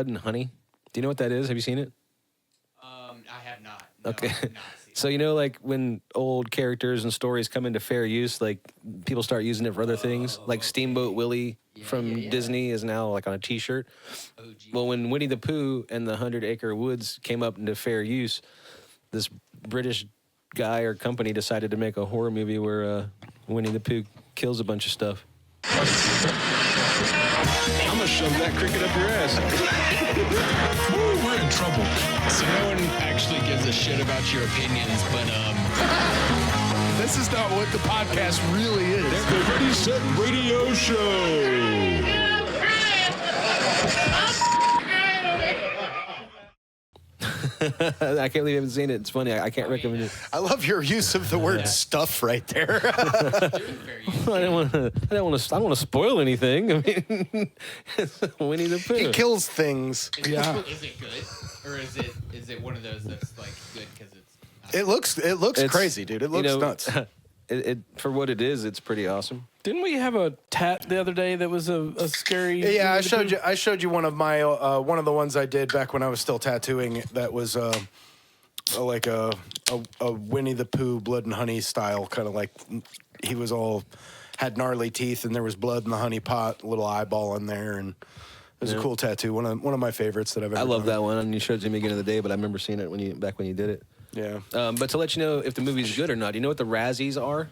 Blood and Honey? Do you know what that is? Have you seen it? I have not. No, Okay. I have not seen So, like when old characters and stories come into fair use, like people start using it for other things. Like Steamboat Willie from Disney is now like on a T-shirt. OG. Well, when Winnie the Pooh and the 100 Acre Woods came up into fair use, this British guy or company decided to make a horror movie where Winnie the Pooh kills a bunch of stuff. I'm gonna shove that cricket up your ass. Ooh, we're in trouble. So no one actually gives a shit about your opinions, but This is not what the podcast really is. The Ready Set Radio Show. I can't believe you haven't seen it. It's funny. I can't recommend it. I love your use of the word stuff right there. I don't want to spoil anything. I mean, it's Winnie the Pooh. He kills things. Is it good, or is it one of those that's like good because it's? It looks crazy, dude. It looks nuts. It for what it is, it's pretty awesome. Didn't we have a tat the other day that was a scary? Yeah, I showed you one of my one of the ones I did back when I was still tattooing. That was like a Winnie the Pooh Blood and Honey style, kind of like he was all had gnarly teeth and there was blood in the honey pot, a little eyeball in there, and it was a cool tattoo. One of my favorites that I've ever. I love done. that one, and you showed it to me again the other day, but I remember seeing it back when you did it. Yeah. But to let you know if the movie's good or not, do you know what the Razzies are?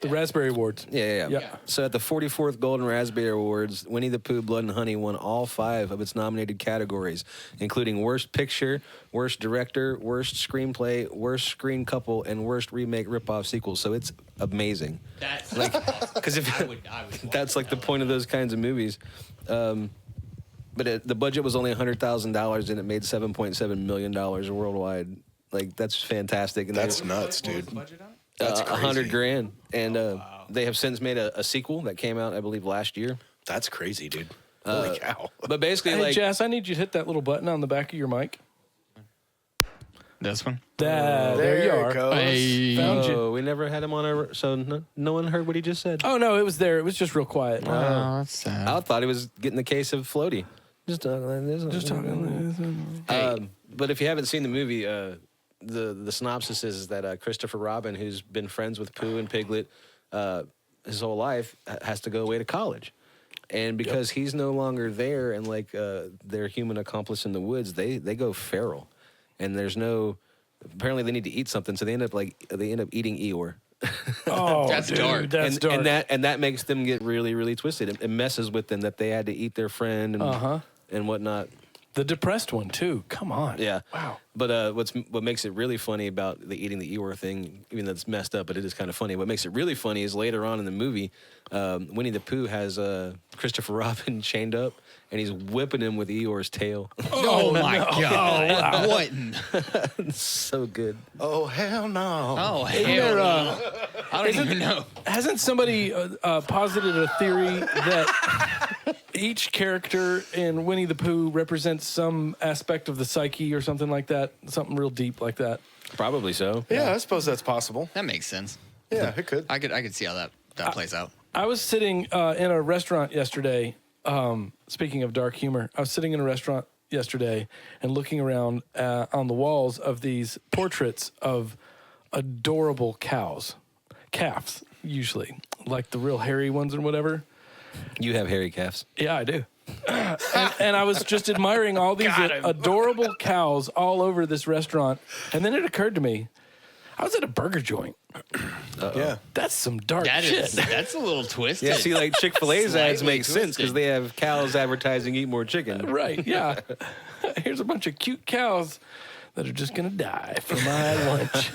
The Raspberry Awards. Yeah. So at the 44th Golden Raspberry Awards, Winnie the Pooh, Blood and Honey won all 5 of its nominated categories, including Worst Picture, Worst Director, Worst Screenplay, Worst Screen Couple, and Worst Remake Ripoff Sequel. So it's amazing. That's Like, awesome. because I would that's like the point of those kinds of movies. But the budget was only $100,000 and it made $7.7 million worldwide. Like, that's fantastic. And That's nuts, What was dude. the budget on it? That's crazy. $100,000, and they have since made a sequel that came out, I believe, last year. That's crazy, dude. Holy cow. But basically, Hey, like, Jas, I need you to hit that little button on the back of your mic. this one. There you are. goes. Hey. Found you. we never had him on our, so no one heard what he just said. Oh no, it was there. It was just real quiet. Oh, that's sad. I thought he was getting the case of Floaty. Just talking like this. Just talking. But if you haven't seen the movie, the synopsis is that Christopher Robin, who's been friends with Pooh and Piglet his whole life, has to go away to college. And because he's no longer there and like their human accomplice in the woods, they go feral. And there's no, apparently they need to eat something, so they end up eating Eeyore. Oh, That's dude, dark. That's dark. And that makes them get really, really twisted. It messes with them that they had to eat their friend and whatnot. The depressed one too. Come on. Yeah. Wow. But what makes it really funny about the eating the Eeyore thing, even though it's messed up, but it is kind of funny. What makes it really funny is later on in the movie, Winnie the Pooh has Christopher Robin chained up, and he's whipping him with Eeyore's tail. Oh my god! What? It's so good. Oh, hell no. Oh hell! No. I don't even know. Hasn't somebody posited a theory that each character in Winnie the Pooh represents some aspect of the psyche or something like that? Something real deep like that. Probably so. Yeah, I suppose that's possible. That makes sense. Yeah, it could. I could see how that plays out. I was sitting in a restaurant yesterday. Speaking of dark humor, I was sitting in a restaurant yesterday and looking around on the walls of these portraits of adorable calves, usually, like the real hairy ones or whatever. You have hairy calves. Yeah, I do. and I was just admiring all these adorable cows all over this restaurant. And then it occurred to me, I was at a burger joint. Yeah. That's some dark shit. That's a little twisted. Yeah, see, like Chick-fil-A's ads Slightly make sense because twisted. they have cows advertising eat more chicken. Right, yeah. Here's a bunch of cute cows that are just going to die for my lunch.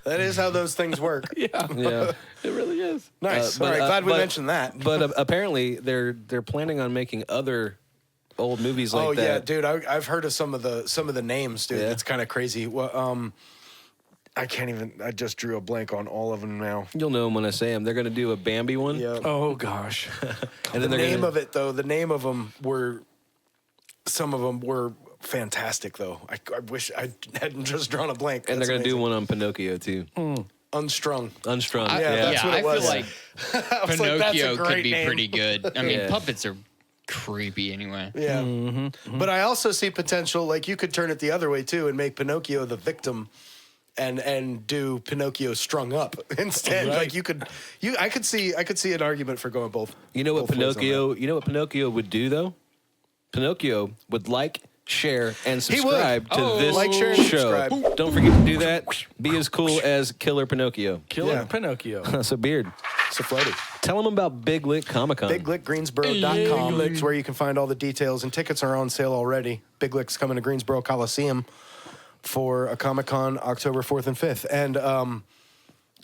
That is how those things work. Yeah, Yeah. it really is. Nice. All right, glad we mentioned that. But apparently they're planning on making other old movies like that. Yeah, dude. I've heard of some of the names, dude. Yeah. It's kind of crazy. Well, I can't even. I just drew a blank on all of them now. You'll know them when I say them. They're going to do a Bambi one. Yeah. Oh, gosh. And The then name of it, though. The name of them were. Some of them were fantastic, though. I wish I hadn't just drawn a blank. And That's they're going to do amazing. one on Pinocchio too. Unstrung. Unstrung. Yeah, that's what I it was. feel like I was like, that's a Pinocchio could great be name. pretty good. I mean, Yeah. puppets are creepy anyway. Yeah. But I also see potential, like you could turn it the other way too and make Pinocchio the victim and do Pinocchio strung up instead. Right. Like I could see an argument for going both. You know what both ways on Pinocchio would do though? Pinocchio would like, share, and He would. subscribe to this like, share, and show. subscribe. Don't forget to do that. Be as cool as Killer Pinocchio. Killer Yeah. Pinocchio. That's a beard. So Floaty. Tell them about Big Lit Comic Con. BigLickGreensboro.com is where you can find all the details, and tickets are on sale already. Big Lick's coming to Greensboro Coliseum for a Comic-Con October 4th and 5th. And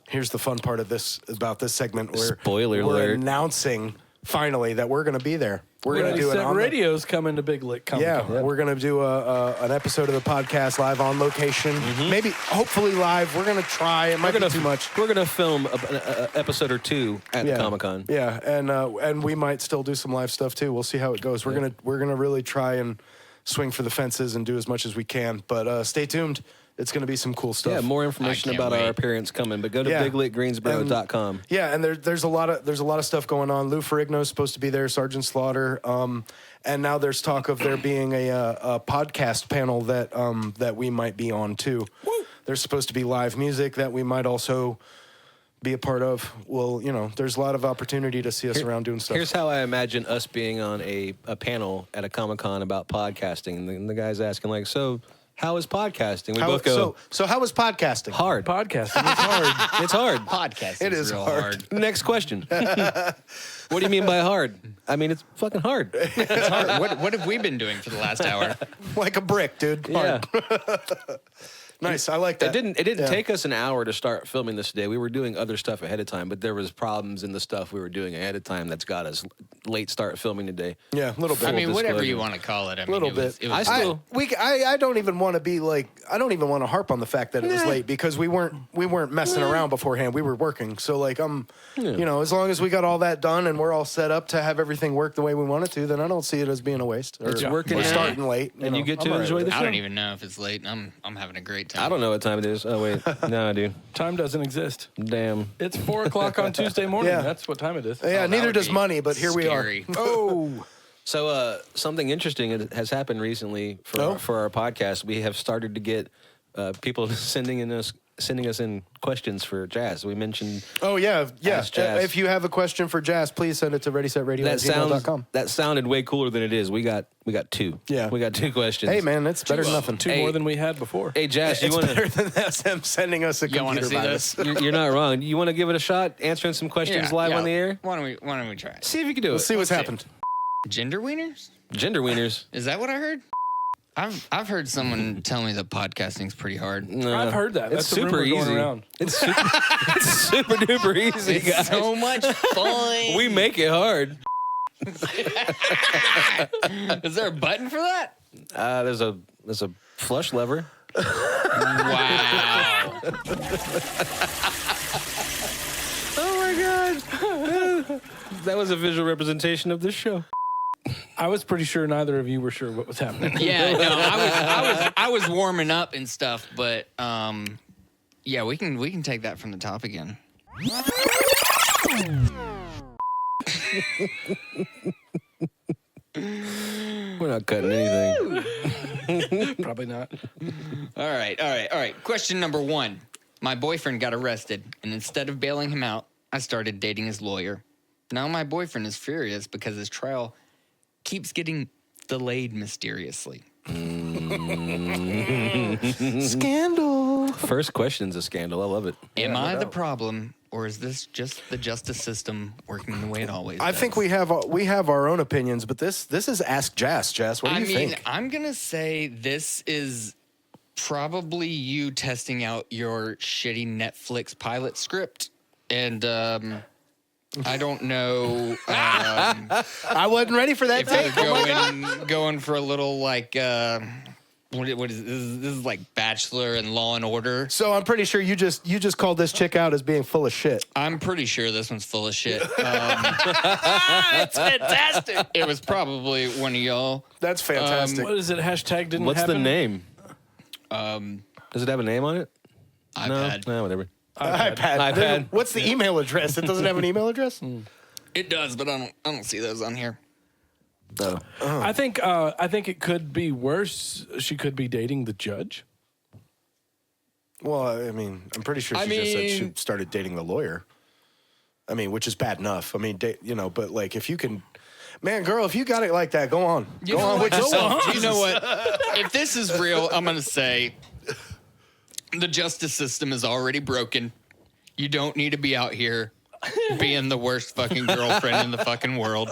here's the fun part of this, about this segment. Spoiler we're alert. announcing, finally, that we're going to be there. We're going to do an Radio's coming to Big Lick Comic-Con. Yeah, we're going to do an episode of the podcast live on location. Maybe, hopefully live. We're going to try. It might be too much. We're gonna film an episode or two at the Comic Con. Yeah, and we might still do some live stuff too. We'll see how it goes. We're gonna really try and swing for the fences and do as much as we can. But stay tuned. It's going to be some cool stuff. Yeah, more information can't about our wait. appearance coming. But go to Yeah. biglitgreensboro.com. Yeah, and there's a lot of stuff going on. Lou Ferrigno's supposed to be there, Sergeant Slaughter, and now there's talk of there being a podcast panel that we might be on too. There's supposed to be live music that we might also be a part of. Well, there's a lot of opportunity to see us around doing stuff. Here's how I imagine us being on a panel at a Comic-Con about podcasting. And the guy's asking, like, so how is podcasting? We both go, so how was podcasting? hard. Podcasting is hard. It's hard. Podcast It is real hard. Next question. What do you mean by hard? I mean, it's fucking hard. It's hard. What have we been doing for the last hour? Like a brick, dude. Yeah. Nice. I like that. It didn't take us an hour to start filming this today. We were doing other stuff ahead of time, but there was problems in the stuff we were doing ahead of time that's got us late start filming today. Yeah, a little bit. I mean, whatever disclosure. you want to call it. I mean, Little it was, bit. It was I don't even want to be like, I don't even want to harp on the fact that it was late because we weren't messing around beforehand. We were working. So like as long as we got all that done and we're all set up to have everything work the way we want it to, then I don't see it as being a waste. It's working We're out. starting late, And you get I'm to all right enjoy with the it. show. I don't even know if it's late. I'm having a great time. I don't know what time it is. Oh, wait. No, I do. Time doesn't exist. Damn. It's 4 o'clock on Tuesday morning. Yeah. That's what time it is. Yeah, that neither would does be money, but here scary. we are. Oh, So something interesting has happened recently for our podcast. We have started to get people sending us in questions for Jas. We mentioned oh yeah. Ask Jas. If you have a question for Jas, please send it to readysetradio@gmail.com. that sounded way cooler than it is. We got two. Yeah. We got two questions. Hey man, that's better than nothing. Two more than we had before. Hey Jas, you It's want better to? than them sending us a You wanna computer see virus. You're not wrong. You want to give it a shot? Answering some questions live on the air. Why don't we try it? See if you can do Let's it. see what's Let's see. happened. Gender wieners? Gender wieners. Is that what I heard? I've heard someone tell me that podcasting's pretty hard. No. I've heard that. It's That's a super rumor going easy. around. It's super duper easy, It's guys. so much fun. We make it hard. Is there a button for that? There's a flush lever. Wow. Oh my god. That was a visual representation of this show. I was pretty sure neither of you were sure what was happening. Yeah, no, I was warming up and stuff, but yeah, we can take that from the top again. We're not cutting anything. Probably not. All right. Question number 1. My boyfriend got arrested, and instead of bailing him out, I started dating his lawyer. Now my boyfriend is furious because his trial keeps getting delayed mysteriously. Scandal. First question's a scandal. I love it. Am I the problem, or is this just the justice system working the way it always does? I think we have our own opinions, but this is Ask Jas. Jas, what do you think? I'm going to say this is probably you testing out your shitty Netflix pilot script. And I don't know I wasn't ready for that if take. you're going for a little like, what is this is like Bachelor and Law and Order. So I'm pretty sure you just called this chick out as being full of shit. I'm pretty sure this one's full of shit. It's fantastic. It was probably one of y'all. That's fantastic. What is it? Hashtag didn't What's happen? the name? Does it have a name on it? iPad. No, whatever. iPad. What's the email address? It doesn't have an email address? It does, but I don't see those on here. No. I think it could be worse. She could be dating the judge. Well, I mean, I'm pretty sure she just said she started dating the lawyer. I mean, which is bad enough. I mean, but like if you can, man, girl, if you got it like that, go on. Go on with yourself. You know what? If this is real, I'm going to say the justice system is already broken. You don't need to be out here being the worst fucking girlfriend in the fucking world.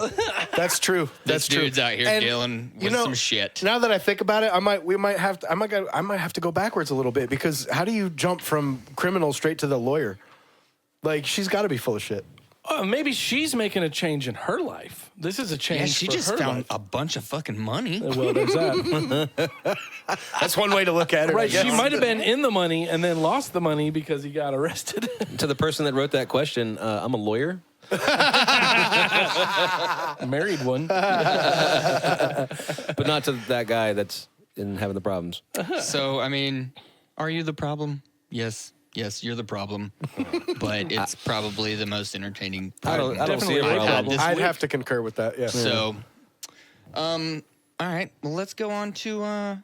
That's true. This dude's out here dealing with some shit. Now that I think about it, I might have to go backwards a little bit, because how do you jump from criminal straight to the lawyer? Like, she's got to be full of shit. Maybe she's making a change in her life. This is a change. Yeah, she for just her found life. a bunch of fucking money. Well, there's that. That's one way to look at it. Right, she might have been in the money and then lost the money because he got arrested. To the person that wrote that question, I'm a lawyer. Married one. But not to that guy that's having the problems. So, I mean, are you the problem? Yes, you're the problem. But it's probably the most entertaining I part. don't see a Definitely problem. I'd have to concur with that. Yeah. So, all right. Well, let's go on to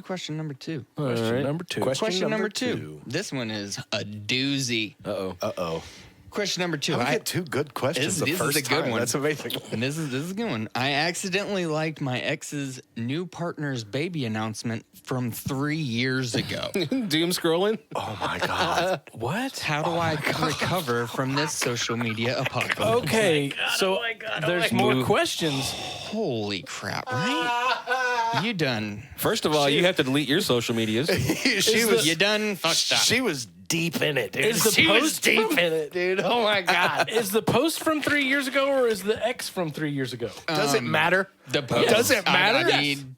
question number 2. Question number 2. Question number two. This one is a doozy. Uh-oh. Question number 2. I get 2 good questions This the is first a good time. one. That's amazing. And this is a good one. I accidentally liked my ex's new partner's baby announcement from 3 years ago. Doom scrolling? Oh my God. What? How do I recover from this social media apocalypse? Okay, so there's more questions. Holy crap, right? You done. First of all, you have to delete your social medias. You done fucked up. She was deep in it, dude. Is the She was post deep from- in it, dude. Oh my God. Is the post from 3 years ago or is the ex from 3 years ago? Does it matter? The post. Does it matter? I mean,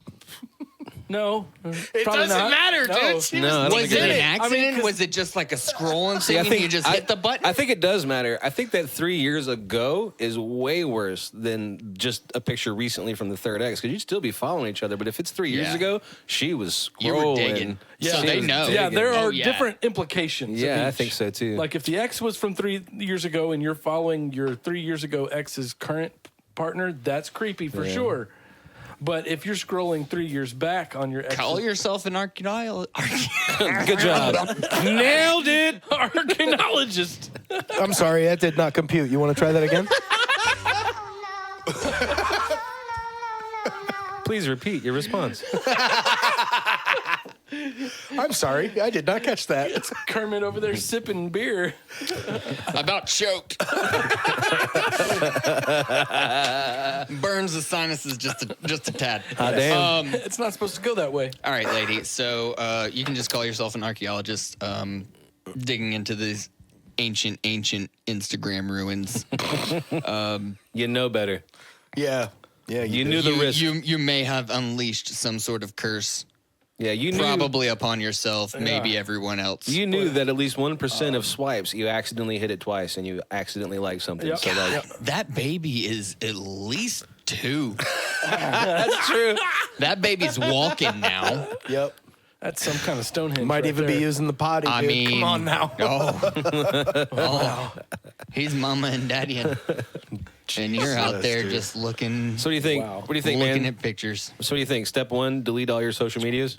No. It probably doesn't not. matter, No. dude. She No, I was don't was think it it an is. accident? 'cause- Was it just like a scrolling thing I and think you just hit the button? I think it does matter. I think that 3 years ago is way worse than just a picture recently from the third ex, because you'd still be following each other. But if it's 3 years Yeah. ago, she was scrolling. You were digging. So She they was know. Yeah, digging. there are yeah. different implications. of Yeah, I each. think so too. Like if the ex was from 3 years ago and you're following your 3 years ago ex's current partner, that's creepy for sure. But if you're scrolling 3 years back on your ex, Call yourself an archaeologist. Good job. Nailed it. archaeologist. I'm sorry, that did not compute. You want to try that again? Please repeat your response. I'm sorry, I did not catch that. Kermit over there sipping beer. About choked. Burns the sinuses just a tad. Damn. It's not supposed to go that way. All right, lady. So you can just call yourself an archaeologist, digging into these ancient Instagram ruins. You know better. Yeah. Yeah, You knew the risk. You may have unleashed some sort of curse, Yeah, you knew. probably upon yourself, maybe everyone else. You knew that at least 1% of swipes, you accidentally hit it twice and you accidentally liked something. Yep. So like, That baby is at least 2. that's true. That baby's walking now. Yep. That's some kind of Stonehenge. Might right even there. be using the potty, I dude. mean, Come on now. Oh, he's mama and daddy, and you're out there dude. just looking. So what do you think? Wow. What do you think, looking man? at pictures. So what do you think? Step 1, delete all your social medias?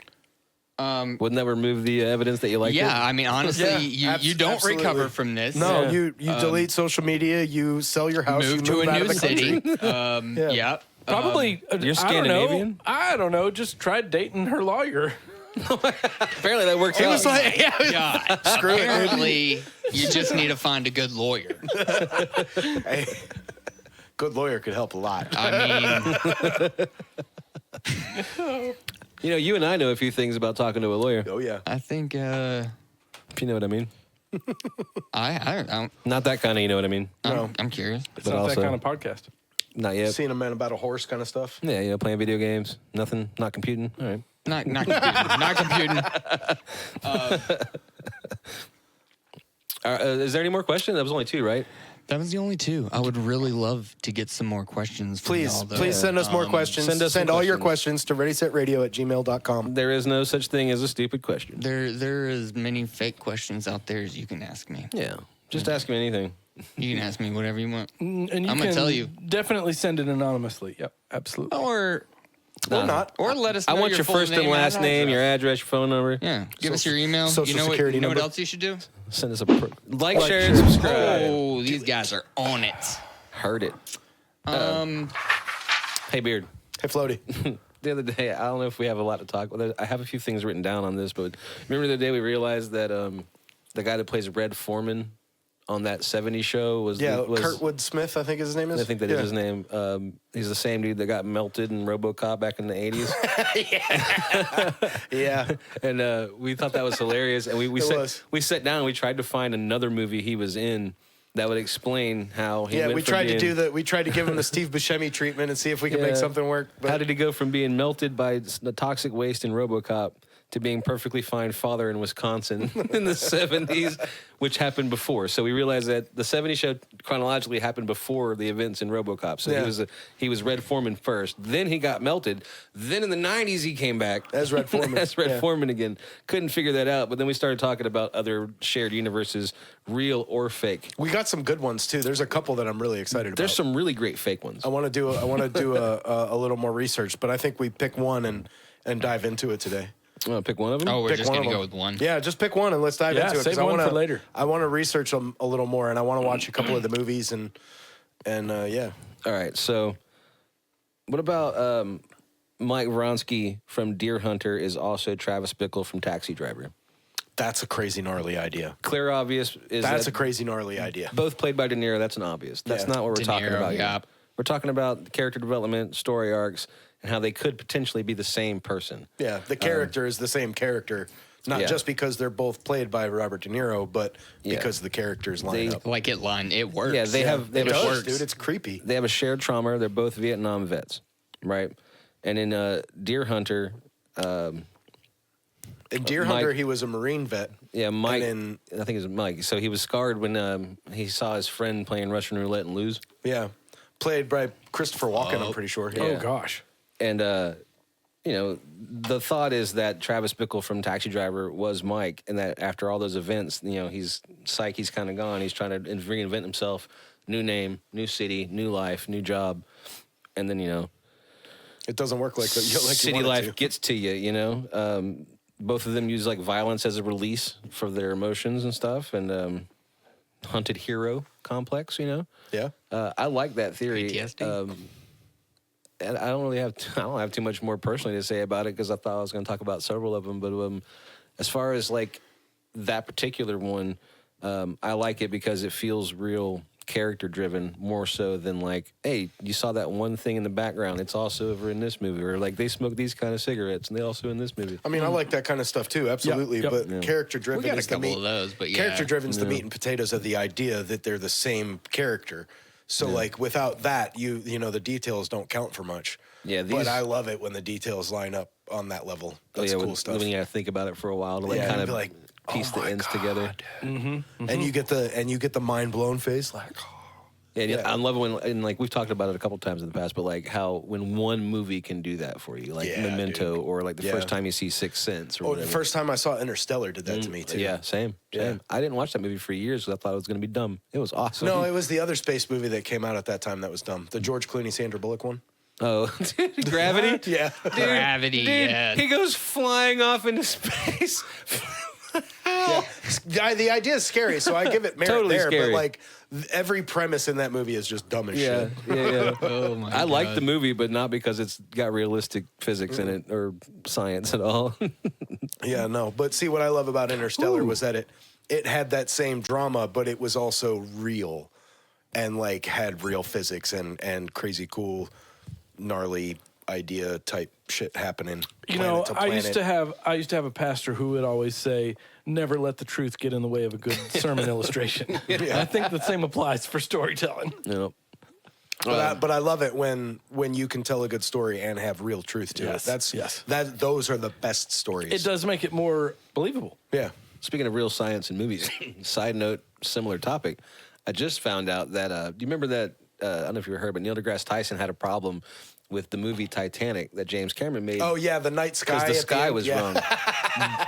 Wouldn't that remove the evidence that you liked Yeah, it? I mean, honestly, Yeah, you don't absolutely. recover from this. No, Yeah. you delete social media, you sell your house, Move you to move a out new of the city. country. Yeah. Probably. You're Scandinavian? I don't know. Just try dating her lawyer. Apparently that works It out. was like, yeah, God, Screw it, dude. apparently, you just need to find a good lawyer. hey, good lawyer could help a lot. I mean, You know, you and I know a few things about talking to a lawyer, Oh yeah. I think if you know what I mean. I'm Not that kind of, you know what I mean. I'm curious. It's But not also- that kind of podcast. Not yet. Seen a man about a horse kind of stuff. Yeah, you know, playing video games. Nothing, not computing. All right. Not computing. Not computing. Is there any more questions? That was only 2, right? That was the only 2. I would really love to get some more questions from Please, y'all, though. please send us more questions. send us some all your questions. questions to readysetradio@gmail.com. There is no such thing as a stupid question. There is many fake questions out there as you can ask me. Yeah. Just ask me anything. You can ask me whatever you want. And you I'm can gonna tell you. Definitely send it anonymously. Yep, absolutely. Or not. Or let us know I want your full first and name last name, your address. address, your phone number. Yeah. Give us your email. Social security you know what number. else you should do? Send us a like, share, and subscribe. Oh, these guys are on it. Heard it. Hey, Beard. Hey, Floaty. The other day, I don't know if we have a lot to talk about. I have a few things written down on this, but remember the day we realized that the guy that plays Red Foreman on that 70s show was Kurtwood Smith, I think his name is. I think that is his name. He's the same dude that got melted in RoboCop back in the 80s. Yeah. And we thought that was hilarious. And we sat down and we tried to find another movie he was in that would explain how he went we from tried being, to do we tried to give him the Steve Buscemi treatment and see if we could make something work. But how did he go from being melted by the toxic waste in RoboCop to being perfectly fine father in Wisconsin in the 70s, which happened before. So we realized that the 70s show chronologically happened before the events in RoboCop. So he was Red Foreman first. Then he got melted. Then in the 90s he came back as Red Foreman. as Red Foreman again. Couldn't figure that out. But then we started talking about other shared universes, real or fake. We got some good ones too. There's a couple that I'm really excited about. There's some really great fake ones. I want to do a little more research, but I think we pick one and dive into it today. You want to pick one of them? Oh, we're Pick just one going to of go them. with one. Yeah, just pick one and let's dive into it. save 'cause one for later. I want to research them a little more, and I want to watch a couple of the movies and yeah. All right. So what about Mike Vronsky from Deer Hunter is also Travis Bickle from Taxi Driver? That's a crazy gnarly idea. Clear obvious is That's a that crazy gnarly idea. both played by De Niro. That's an obvious. That's Yeah. not what we're De talking Niro, about here. yep. We're talking about character development, story arcs, and how they could potentially be the same person. Yeah, the character is the same character, not yeah. just because they're both played by Robert De Niro, but Yeah. because the characters line up. Like it works. Yeah, they have It a does, shared, dude. It's creepy. they have a shared trauma. They're both Vietnam vets, right? And in Deer Hunter, In Deer Mike- Hunter, he was a Marine vet. yeah, Mike. And I think it was Mike. So he was scarred when he saw his friend playing Russian roulette and lose. Yeah, played by Christopher Walken. I'm pretty sure. Yeah. Oh gosh. And you know, the thought is that Travis Bickle from Taxi Driver was Mike, and that after all those events, you know, he's kind of gone. He's trying to reinvent himself, new name, new city, new life, new job, and then you know, It doesn't work like city you want life it to. gets to you. You know, both of them use like violence as a release for their emotions and stuff, and hunted hero complex. You know, Yeah. I like that theory. PTSD. And I don't have too much more personally to say about it because I thought I was going to talk about several of them. But as far as like that particular one, I like it because it feels real character driven more so than like, hey, you saw that one thing in the background. It's also over in this movie, or like they smoke these kind of cigarettes and they also in this movie. I mean, I like that kind of stuff too, absolutely. Yep. But Yeah. character We driven got a is the couple meat. of those, but yeah. Character driven is the meat and potatoes of the idea that they're the same character. So like without that, you know the details don't count for much. Yeah, but these- I love it when the details line up on that level. That's yeah, cool when, stuff. When you got to think about it for a while to like Yeah, kind and of be like, piece oh the my ends God. together. And you get the mind blown face like. Yeah, Yeah. I love when, and like we've talked about it a couple times in the past, but like how when one movie can do that for you, like Yeah, Memento, dude. or like the Yeah. first time you see Sixth Sense, or Oh, the whatever. first time I saw Interstellar did that to me too. Yeah, same. Yeah. I didn't watch that movie for years because I thought it was going to be dumb. It was awesome. No, it was the other space movie that came out at that time that was dumb. The George Clooney, Sandra Bullock one. oh, Gravity. Yeah. Gravity, Dude, yeah. he goes flying off into space. The idea is scary, so I give it merit Totally there. scary. But like every premise in that movie is just dumb as yeah, shit. yeah. Oh my I like God. the movie, but not because it's got realistic physics in it or science at all. Yeah, no. But see, what I love about Interstellar was that it had that same drama, but it was also real, and like had real physics and crazy cool, gnarly idea type shit happening. You know, planet to I used planet. to have a pastor who would always say, "Never let the truth get in the way of a good sermon illustration." I think the same applies for storytelling. you know. But I love it when you can tell a good story and have real truth to Yes, it. yes. Those are the best stories. It does make it more believable. Yeah. Speaking of real science in movies, side note, similar topic. I just found out that, do you remember that, I don't know if you heard, but Neil deGrasse Tyson had a problem with the movie Titanic that James Cameron made. Oh yeah, the night sky. Because the at sky end, was yeah. wrong.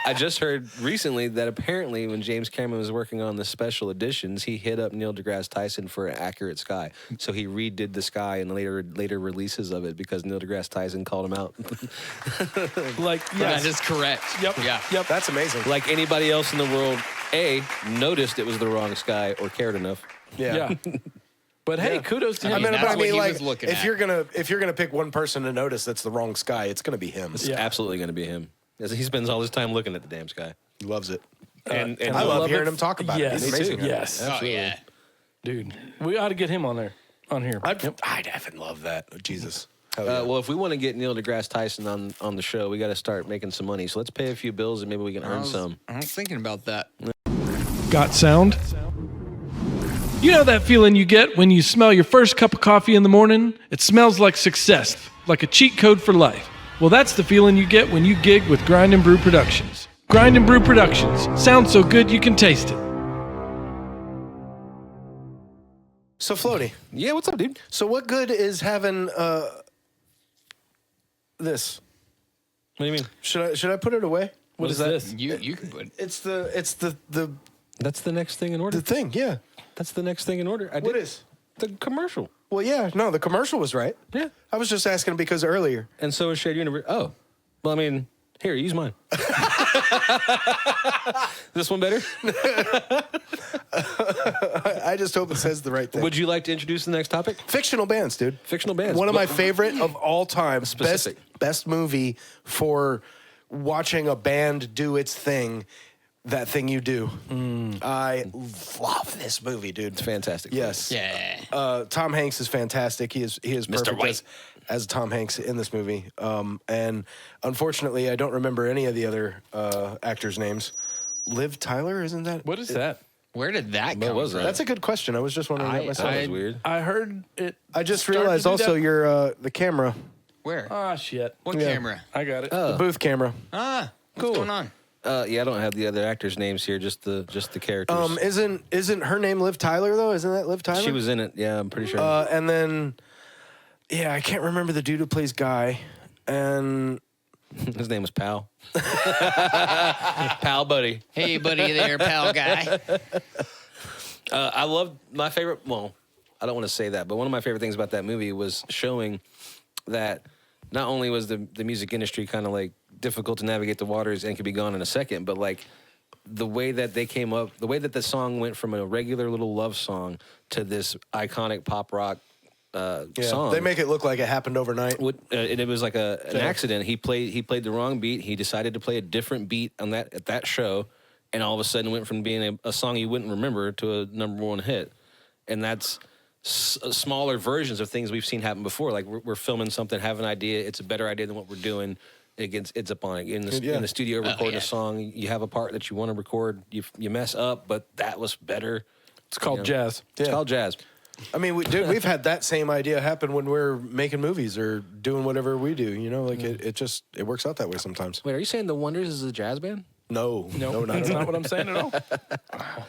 I just heard recently that apparently when James Cameron was working on the special editions, he hit up Neil deGrasse Tyson for an accurate sky. So he redid the sky in later releases of it because Neil deGrasse Tyson called him out. Like, That yes. is correct. Yep. Yeah. Yep. That's amazing. Like anybody else in the world, noticed it was the wrong sky or cared enough. Yeah. But hey, kudos to him. I mean, that's but I what mean, he like, was looking if at. you're gonna pick one person to notice that's the wrong sky, it's gonna be him. It's Yeah. absolutely going to be him. He spends all his time looking at the damn sky. He loves it. And I love love hearing it. him talk about Yes. it. He's Me too. amazing. at it. Yes. Oh, yeah. Dude, we ought to get him on here. I'd Yep. effing love that. Oh, Jesus. Hell yeah. well, if we want to get Neil deGrasse Tyson on the show, we got to start making some money. So let's pay a few bills and maybe we can earn some. I was thinking about that. Got sound? You know that feeling you get when you smell your first cup of coffee in the morning? It smells like success, like a cheat code for life. Well, that's the feeling you get when you gig with Grind and Brew Productions. Grind and Brew Productions. Sounds so good you can taste it. So Floaty. Yeah, what's up, dude? So what good is having this? What do you mean? Should I put it away? What is this? You can put. It's the That's the next thing in order. thing. Yeah. That's the next thing in order. I did. What is? The commercial. Well, yeah. No, the commercial was right. Yeah. I was just asking because earlier. And so is Shared Universe. Oh. Well, I mean, here, use mine. This one better? I just hope it says the right thing. Would you like to introduce the next topic? Fictional bands, dude. Fictional bands. One of my favorite of all time. Specific. Best movie for watching a band do its thing. That Thing You Do. I love this movie, dude. It's fantastic. Yes. Yeah. Tom Hanks is fantastic. He is perfect White. as Tom Hanks in this movie. And unfortunately, I don't remember any of the other actors' names. Liv Tyler, isn't that? What is that? Where did that What come was from? that? That's a good question. I was just wondering that myself. That was weird. I heard it. I just started realized to do also that. your the camera, Where? Ah, shit. What yeah. camera? I got it. the booth camera. What's Cool. going on? Yeah, I don't have the other actors' names here, just the characters. Isn't her name Liv Tyler though? Isn't that Liv Tyler? She was in it. Yeah, I'm pretty sure. And then, yeah, I can't remember the dude who plays Guy. And His name was Pal. Pal Buddy. Hey, buddy there, pal guy. I love my favorite. Well, I don't want to say that, but one of my favorite things about that movie was showing that not only was the music industry kind of like difficult to navigate the waters and could be gone in a second, but like the way that they came up, the way that the song went from a regular little love song to this iconic pop rock song. they make it look like it happened overnight. And it was like an accident. He played the wrong beat. He decided to play a different beat at that show, and all of a sudden went from being a song you wouldn't remember to a #1 hit. And that's smaller versions of things we've seen happen before. Like we're filming something, have an idea, it's a better idea than what we're doing. It's upon it. In the studio recording a song, you have a part that you want to record, you mess up, but that was better. It's called jazz. It's called jazz. I mean, we've had that same idea happen when we're making movies or doing whatever we do. You know, like it works out that way sometimes. Wait, are you saying The Wonders is a jazz band? No, That's not what I'm saying at all.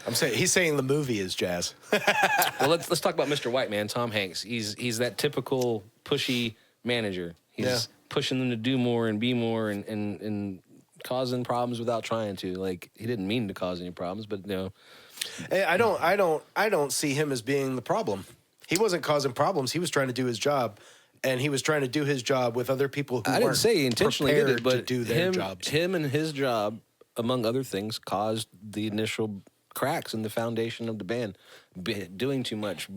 I'm saying he's saying the movie is jazz. Well, let's talk about Mr. White, man. Tom Hanks. He's that typical pushy manager. He's pushing them to do more and be more and causing problems without trying to. Like he didn't mean to cause any problems, but you know. Hey, I don't see him as being the problem. He wasn't causing problems. He was trying to do his job, and he was trying to do his job with other people who I didn't weren't say he intentionally did it, prepared but to do their him, jobs. him and his job, among other things, caused the initial cracks in the foundation of the band. Doing too much,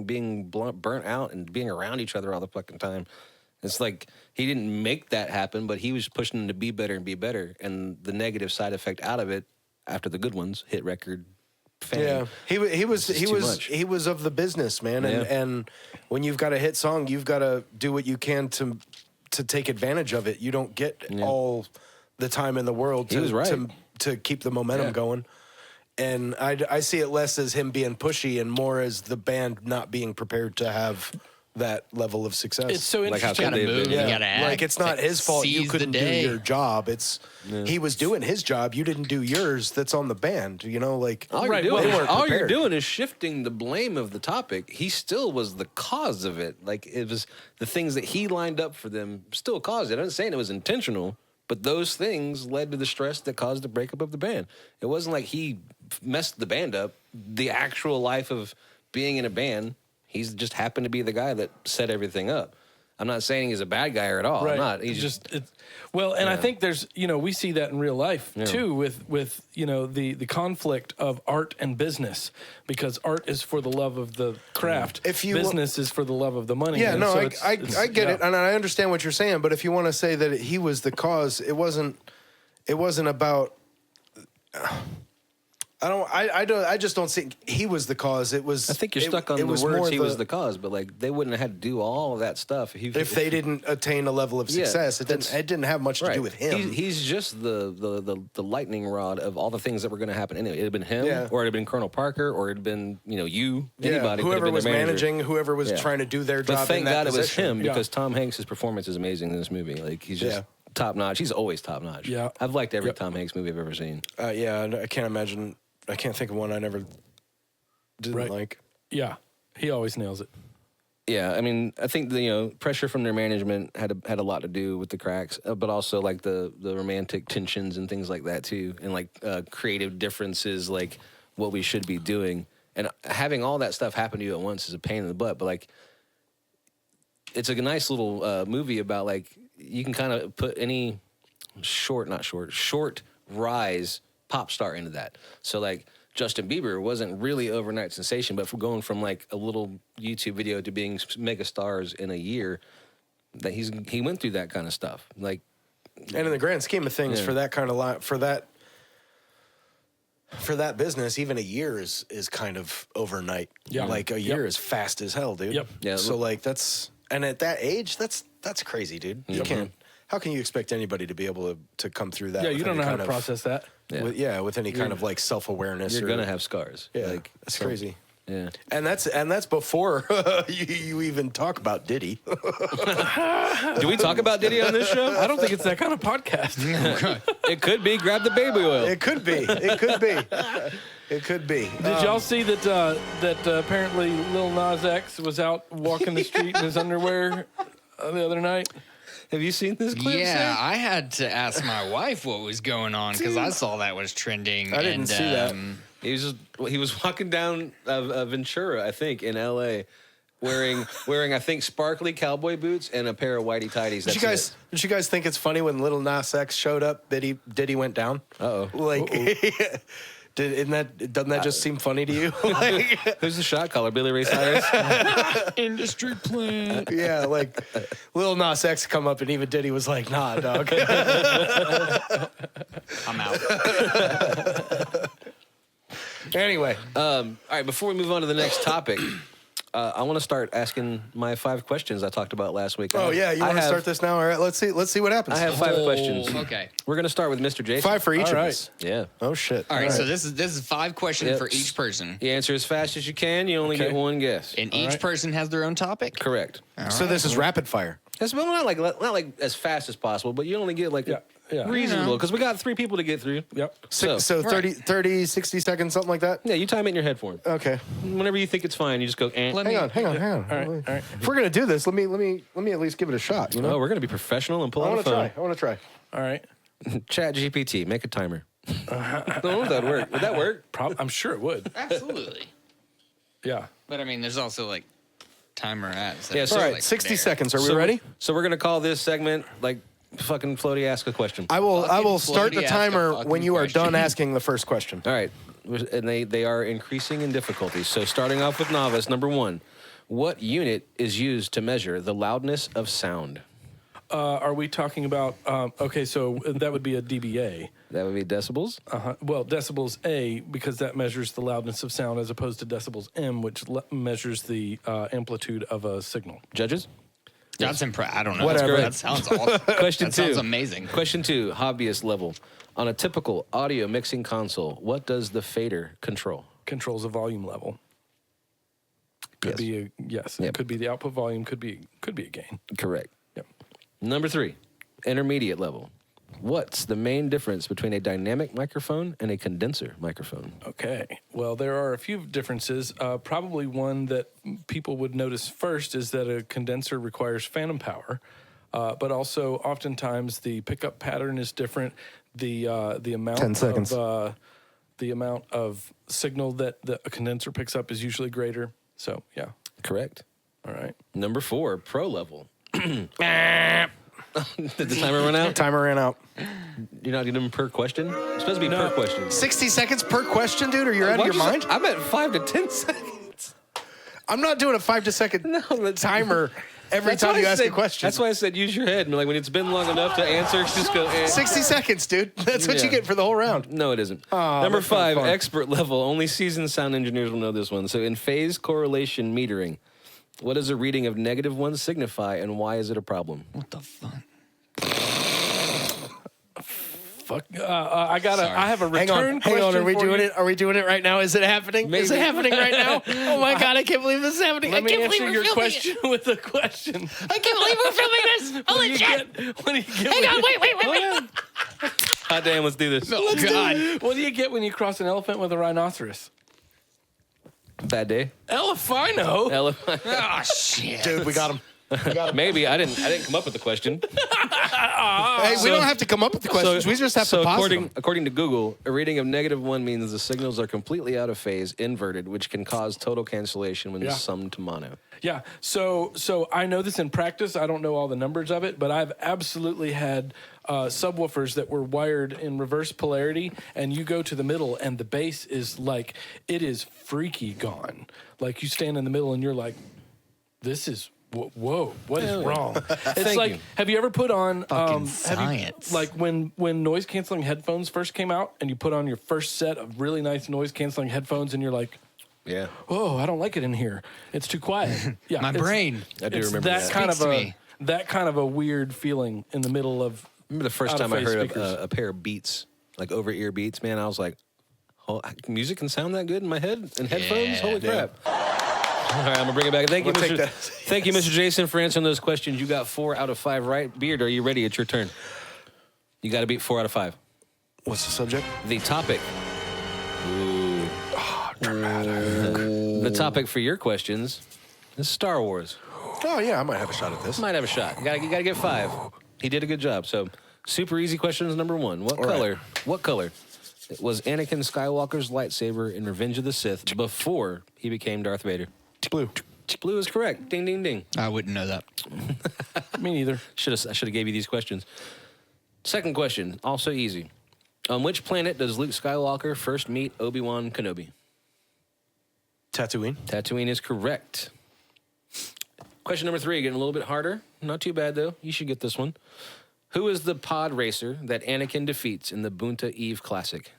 being burnt out, and being around each other all the fucking time. It's like he didn't make that happen, but he was pushing them to be better and be better. And the negative side effect out of it, after the good ones, hit record fame. Yeah, he was of the business, man, and when you've got a hit song, you've got to do what you can to take advantage of it. You don't get all the time in the world He was right. to keep the momentum going. And I see it less as him being pushy and more as the band not being prepared to have that level of success. It's so Like how interesting. could they have move. been- You yeah, gotta act. like it's not his fault you Seize the couldn't do day. your job. It's he was doing his job. You didn't do yours. That's on the band. You know, like All, Right, you're, well, doing, they weren't all you're prepared. doing is shifting the blame of the topic. He still was the cause of it. Like it was the things that he lined up for them still caused it. I'm not saying it was intentional, but those things led to the stress that caused the breakup of the band. It wasn't like he messed the band up. The actual life of being in a band, he's just happened to be the guy that set everything up. I'm not saying he's a bad guy at all. Right. I'm not. He's It's just it's, well, and I think there's we see that in real life too with the conflict of art and business, because art is for the love of the craft. If you- business is for the love of the money. Yeah, And no, so I it's- get yeah. it, and I understand what you're saying. But if you want to say that he was the cause, it wasn't about. I just don't think he was the cause. It was. I think you're stuck on it the was words more he was the cause, but like they wouldn't have had to do all of that stuff if they didn't attain a level of Yeah, success. It that's- didn't have much to do with him. He's just the lightning rod of all the things that were going to happen anyway. It'd have been him, Yeah. or it'd have been Colonel Parker, or it'd have been you, Yeah, anybody. could have whoever been was their manager. managing, whoever was Yeah. trying to do their job. But thank in that God it was position. him, Yeah. because Tom Hanks' performance is amazing in this movie. Like he's just Yeah. top notch. He's always top notch. Yeah. I've liked every Yep. Tom Hanks movie I've ever seen. Yeah, I can't imagine. I can't think of one I never didn't Right. like. Yeah, he always nails it. Yeah, I mean, I think the pressure from their management had a lot to do with the cracks, but also like the romantic tensions and things like that too, and like creative differences, like what we should be doing, and having all that stuff happen to you at once is a pain in the butt. But like, it's a nice little movie about like you can kind of put any short rise pop star into that. So like Justin Bieber wasn't really overnight sensation, but for going from like a little YouTube video to being mega stars in a year, that he went through that kind of stuff. Like, And in the grand scheme of things, Yeah. for that kind of for that business, even a year is kind of overnight. Yeah. Like a year is fast as hell, dude. Yep. Yeah, So look- like and at that age, that's crazy, dude. You can't. How can you expect anybody to be able to come through that? Yeah, with you don't any know how kind to of- process that. With any kind of like self-awareness. you're or, gonna have scars. Yeah, Like, that's so- crazy. Yeah. And that's before you even talk about Diddy. Do we talk about Diddy on this show? I don't think it's that kind of podcast. It could be. Grab the baby oil. It could be. It could be. It could be. Did y'all see that apparently Lil Nas X was out walking the street in his underwear the other night? Have you seen this clip? Yeah, Sam? I had to ask my wife what was going on because I saw that was trending. I didn't and, see that. He was walking down Ventura, I think, in L.A., wearing I think sparkly cowboy boots and a pair of whitey tighties. Did you guys think it's funny when Little Nas X showed up? Diddy went down. Uh-oh. Like, doesn't that just seem funny to you? Like, Who's the shot caller? Billy Ray Cyrus. industry plant. yeah, like Lil Nas X come up and even Diddy was like, "Nah, dog." I'm out. Anyway, All right, before we move on to the next topic, I want to start asking my 5 questions I talked about last week. oh yeah, you want to start this now? All right, let's see what happens. I have 5 questions. Okay. We're going to start with Mr. Jason. 5 for each All of right. us. Yeah. Oh shit! All right, so this is 5 questions Yep. for each person, You answer as fast as you can. You only Okay. get one guess. and each right. person has their own topic. Correct. So this is rapid fire. That's not like as fast as possible, but you only get like Yeah, yeah. reasonable because we got 3 people to get through. Yep. So, So 30, 60 seconds, something like that. yeah, you time it in your head for him. Okay. Whenever you think it's fine, you just go. Eh. Hang on. All right. If we're gonna do this, let me at least give it a shot. You know, Oh, we're gonna be professional and pull I out a want to phone. try. I want to try. All right. Chat GPT, make a timer. I don't know if that'd work. Would that work? I'm sure it would. Absolutely. Yeah. But I mean, there's also like timer ads. Yeah, so- All All right, like 60 there. seconds. Are we ready? So we're gonna call this segment like fucking Floaty Ask a Question. I will Fucking start the Floaty, ask a timer fucking when you are question. done asking the first question. All right, and they are increasing in difficulty. So starting off with novice, number 1, what unit is used to measure the loudness of sound? Are we talking about? Okay, so that would be a dBA. That would be decibels. Well, decibels A, because that measures the loudness of sound, as opposed to decibels M, which measures the amplitude of a signal. Judges. That's I don't know. Whatever. That sounds awesome. Question that 2. sounds amazing. Question 2, hobbyist level. On a typical audio mixing console, what does the fader control? Controls a volume level. Could be a yes. It could be the output volume. Could be a gain. Correct. Yep. Number 3, intermediate level. What's the main difference between a dynamic microphone and a condenser microphone? Okay. Well, there are a few differences. Probably one that people would notice first is that a condenser requires phantom power, but also oftentimes the pickup pattern is different. The amount 10 seconds. of the amount of signal that a condenser picks up is usually greater. So yeah. Correct. All right. Number 4, pro level. Did the timer run out? Timer ran out. You're not getting them per question? It's supposed to be per question. 60 seconds per question, dude? Are you out of your mind? I'm at 5 to 10 seconds. I'm not doing a 5 to second timer every time you ask a question. That's why I said use your head. And like when it's been long enough to answer, just go. 60 seconds, dude. That's what you get for the whole round. No, it isn't. Oh, Number that's kinda 5, fun. expert level. Only seasoned sound engineers will know this one. So in phase correlation metering, what does a reading of -1 signify, and why is it a problem? What the fuck? Fuck. I have a return Hang question on. Are we for doing you. it? Are we doing it right now? Is it happening? Is it Maybe. happening right now? Oh my God, I can't believe this is happening. Let I me can't answer believe your we're filming question with a question. it. I can't believe we're filming this. Holy shit. What do you get? Hang on, wait. Hot damn, let's do this. God. What do you get when you cross an elephant with a rhinoceros? Bad day. Elephino. Elephant. Oh, shit. Dude, we got him. Maybe I didn't come up with the question. Hey, we don't have to come up with the questions. We just have to posit them. according to Google, a reading of -1 means the signals are completely out of phase, inverted, which can cause total cancellation when summed to mono. Yeah. So I know this in practice. I don't know all the numbers of it, but I've absolutely had subwoofers that were wired in reverse polarity, and you go to the middle, and the bass is like, it is freaky gone. Like you stand in the middle, and you're like, this is. Whoa! What is wrong? It's like, you. have you ever put on science. like when noise canceling headphones first came out, and you put on your first set of really nice noise canceling headphones, and you're like, Yeah. "Oh, I don't like it in here. It's too quiet." Yeah, My it's- brain. I do it's remember that. kind Speaks of to a me. that kind of a weird feeling in the middle of. Remember the first time I out-of-phase heard speakers. a pair of Beats, like over-ear Beats, man, I was like, oh, music can sound that good in my head in headphones? Holy crap. All right, I'm going to bring it back. Thank you, We'll take Mr. that. Thank you, Mr. Jason, for answering those questions. You got 4 out of 5 right. Beard, are you ready? It's your turn. You got to beat 4 out of 5. What's the subject? The topic. The topic for your questions is Star Wars. Oh, yeah, I might have a shot at this. Might have a shot. You gotta get 5. He did a good job. So, super easy questions. Number 1. What color? What color was Anakin Skywalker's lightsaber in Revenge of the Sith before he became Darth Vader? Blue. Blue is correct. Ding, ding, ding. I wouldn't know that. Me neither. I should have gave you these questions. Second question, also easy. On which planet does Luke Skywalker first meet Obi-Wan Kenobi? Tatooine. Tatooine is correct. Question number 3, getting a little bit harder. Not too bad, though. You should get this one. Who is the pod racer that Anakin defeats in the Bunta Eve Classic?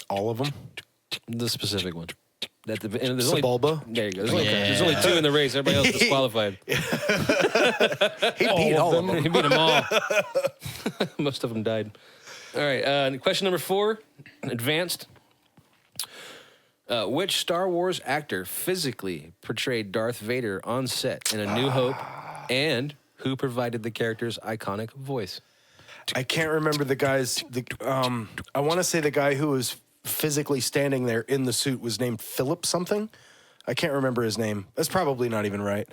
All of them. The specific one. And there's Sebulba? There you go. There's only 2 in the race. Everybody else disqualified. He beat all of them. He beat them all. Most of them died. All right. Question number 4, advanced. Which Star Wars actor physically portrayed Darth Vader on set in A New Hope, and who provided the character's iconic voice? I can't remember the guy's. I want to say the guy who was physically standing there in the suit was named Philip something. I can't remember his name. That's probably not even right.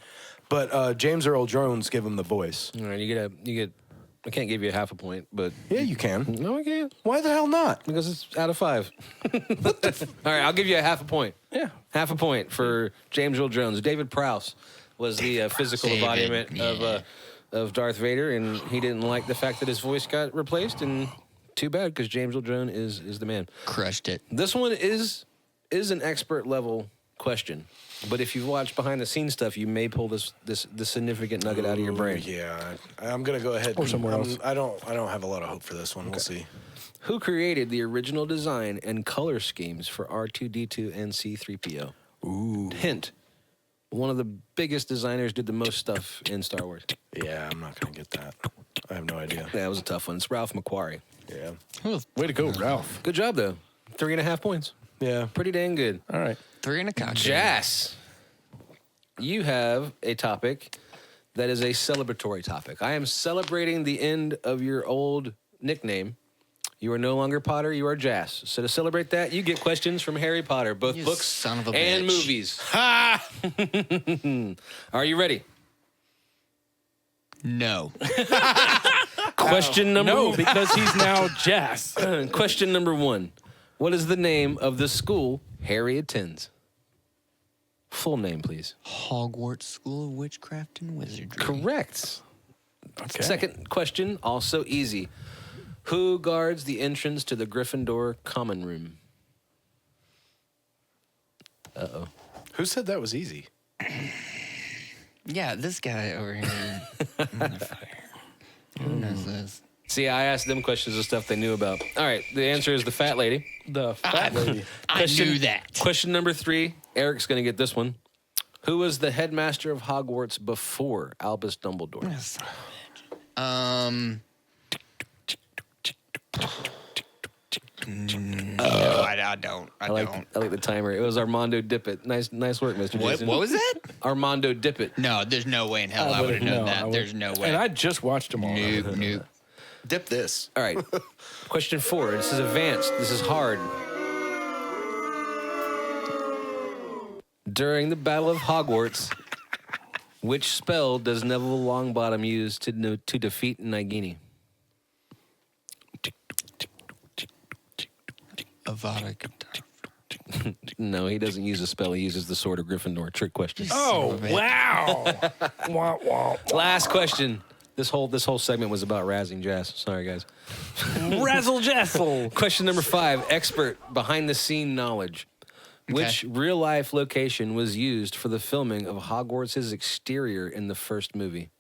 But James Earl Jones gave him the voice. All right, you get. I can't give you half a point, but Yeah, you can. no, I can't Why the hell not? because it's out of 5. All right, I'll give you a half a point. Yeah. Half a point for James Earl Jones. David Prowse was the physical David, embodiment of Darth Vader, and he didn't like the fact that his voice got replaced, and too bad because James Earl Jones is the man. Crushed it. This one is an expert level question, but if you've watched behind the scenes stuff, you may pull this significant nugget out of your brain. Yeah, I'm gonna go ahead. Or somewhere else. I don't have a lot of hope for this one. We'll see. Who created the original design and color schemes for R2D2 and C3PO? Ooh. Hint. One of the biggest designers did the most stuff in Star Wars. Yeah, I'm not gonna get that. I have no idea. That was a tough one. It's Ralph McQuarrie. Yeah. Way to go, Ralph. Good job, though. 3.5 points. Yeah. Pretty dang good. All right. 3 and a couch. Jas. you have a topic that is a celebratory topic. I am celebrating the end of your old nickname. You are no longer Potter, you are Jas. So to celebrate that, you get questions from Harry Potter, both You books son of a and bitch. movies. Ha! Are you ready? No. Question number No, because he's now Jas. Question number 1. What is the name of the school Harry attends? Full name, please. Hogwarts School of Witchcraft and Wizardry. Correct. Okay. Second question, also easy. Who guards the entrance to the Gryffindor common room? Uh-oh. Who said that was easy? Yeah, this guy over here. Motherfucker. Who knows this? See, I asked them questions of stuff they knew about. All right, the answer is the fat lady. The fat lady. I knew that. Question number 3. Eric's going to get this one. Who was the headmaster of Hogwarts before Albus Dumbledore? No, I don't. I don't. I like the timer. It was Armando Dippet. Nice work, Mr. What, Jason. what was that? Armando Dippet. No, there's no way in hell I would have known that. I There's no way. And I just watched them all. Nope. Dip this. All right. Question 4. This is advanced. This is hard. During the Battle of Hogwarts, which spell does Neville Longbottom use to defeat Nagini? Avada Kedavra. No, he doesn't use a spell. He uses the Sword of Gryffindor. Trick question. Oh, wow. Wah, wah. Last question. This whole segment was about razzing Jas. Sorry, guys. Razzle Jazzle. Question number 5. Expert behind-the-scene knowledge. Which real-life location was used for the filming of Hogwarts' exterior in the first movie?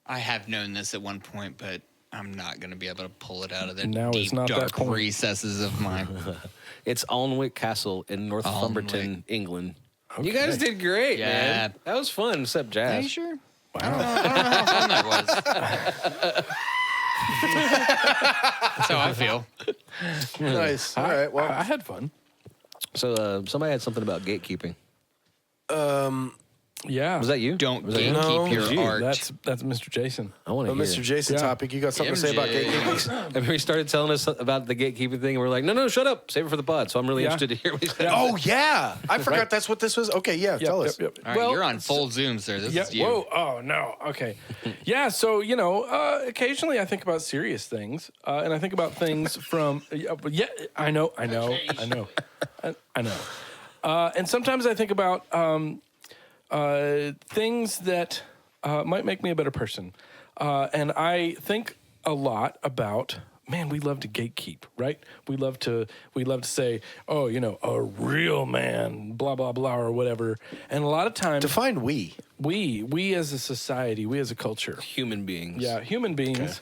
I have known this at one point, but I'm not going to be able to pull it out of the Now it's deep, not that dark point. recesses of my... It's Alnwick Castle in Northumberton, England. You guys did great, Yeah. man. That was fun, except Jas. Are you sure? I don't know how fun that was. That's how I feel. Nice. All right. Well, I had fun. So somebody had something about gatekeeping. Yeah. Was that you? Don't Was that you? gatekeep No, your it was you. art. That's Mr. Jason. I want to hear. Mr. Jason Yeah. topic. You got something to say about MJ. gatekeeping? And he started telling us about the gatekeeping thing, and we're like, no, shut up. Save it for the pod. So I'm really Yeah. interested to hear what he said. Oh yeah, I forgot that's what this was. Okay, yeah, tell us. All right, you're on full Zoom, sir. This Yeah. is you. Whoa. Oh no. Okay. Yeah. So occasionally I think about serious things, and I think about things from. Yeah. I know. And sometimes I think about things that might make me a better person, and I think a lot about. Man, we love to gatekeep, right? We love to say, oh, a real man, blah blah blah, or whatever. And a lot of times, Define we. we as a society, we as a culture, Human beings. yeah, human beings,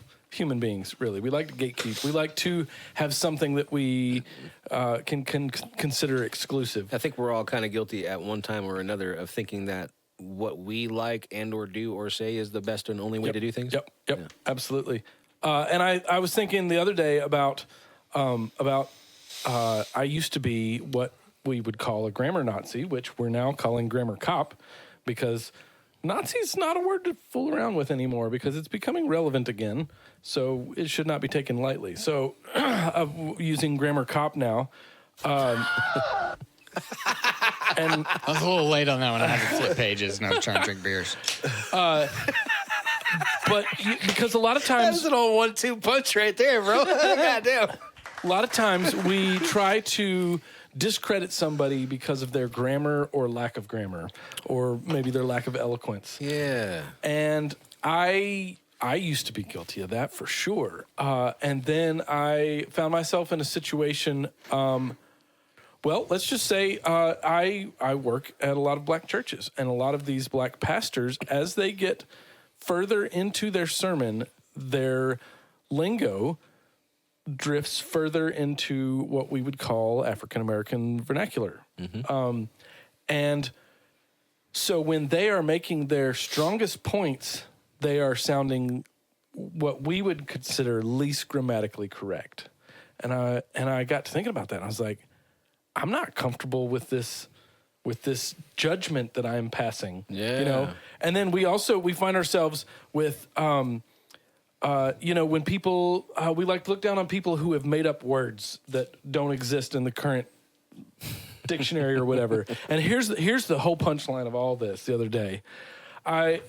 really. We like to gatekeep. We like to have something that we can consider exclusive. I think we're all kind of guilty at one time or another of thinking that what we like and or do or say is the best and only way to do things. Yep, absolutely. And I was thinking the other day about I used to be what we would call a grammar Nazi, which we're now calling grammar cop, because Nazi's not a word to fool around with anymore because it's becoming relevant again. So it should not be taken lightly. So using grammar cop now. And I was a little late on that one. I had to flip pages and I was trying to drink beers. but because a lot of times an old 1-2 punch right there, bro. Goddamn. a lot of times we try to discredit somebody because of their grammar or lack of grammar, or maybe their lack of eloquence. Yeah. And I used to be guilty of that for sure. And then I found myself in a situation. Well, let's just say I work at a lot of black churches, and a lot of these black pastors, as they get further into their sermon, their lingo drifts further into what we would call African American vernacular. And so when they are making their strongest points, they are sounding what we would consider least grammatically correct. And I got to thinking about that. And I was like, I'm not comfortable with this judgment that I'm passing. Yeah. You know, and then we find ourselves with, when people, we like to look down on people who have made up words that don't exist in the current dictionary or whatever. And here's the whole punchline of all this. The other day,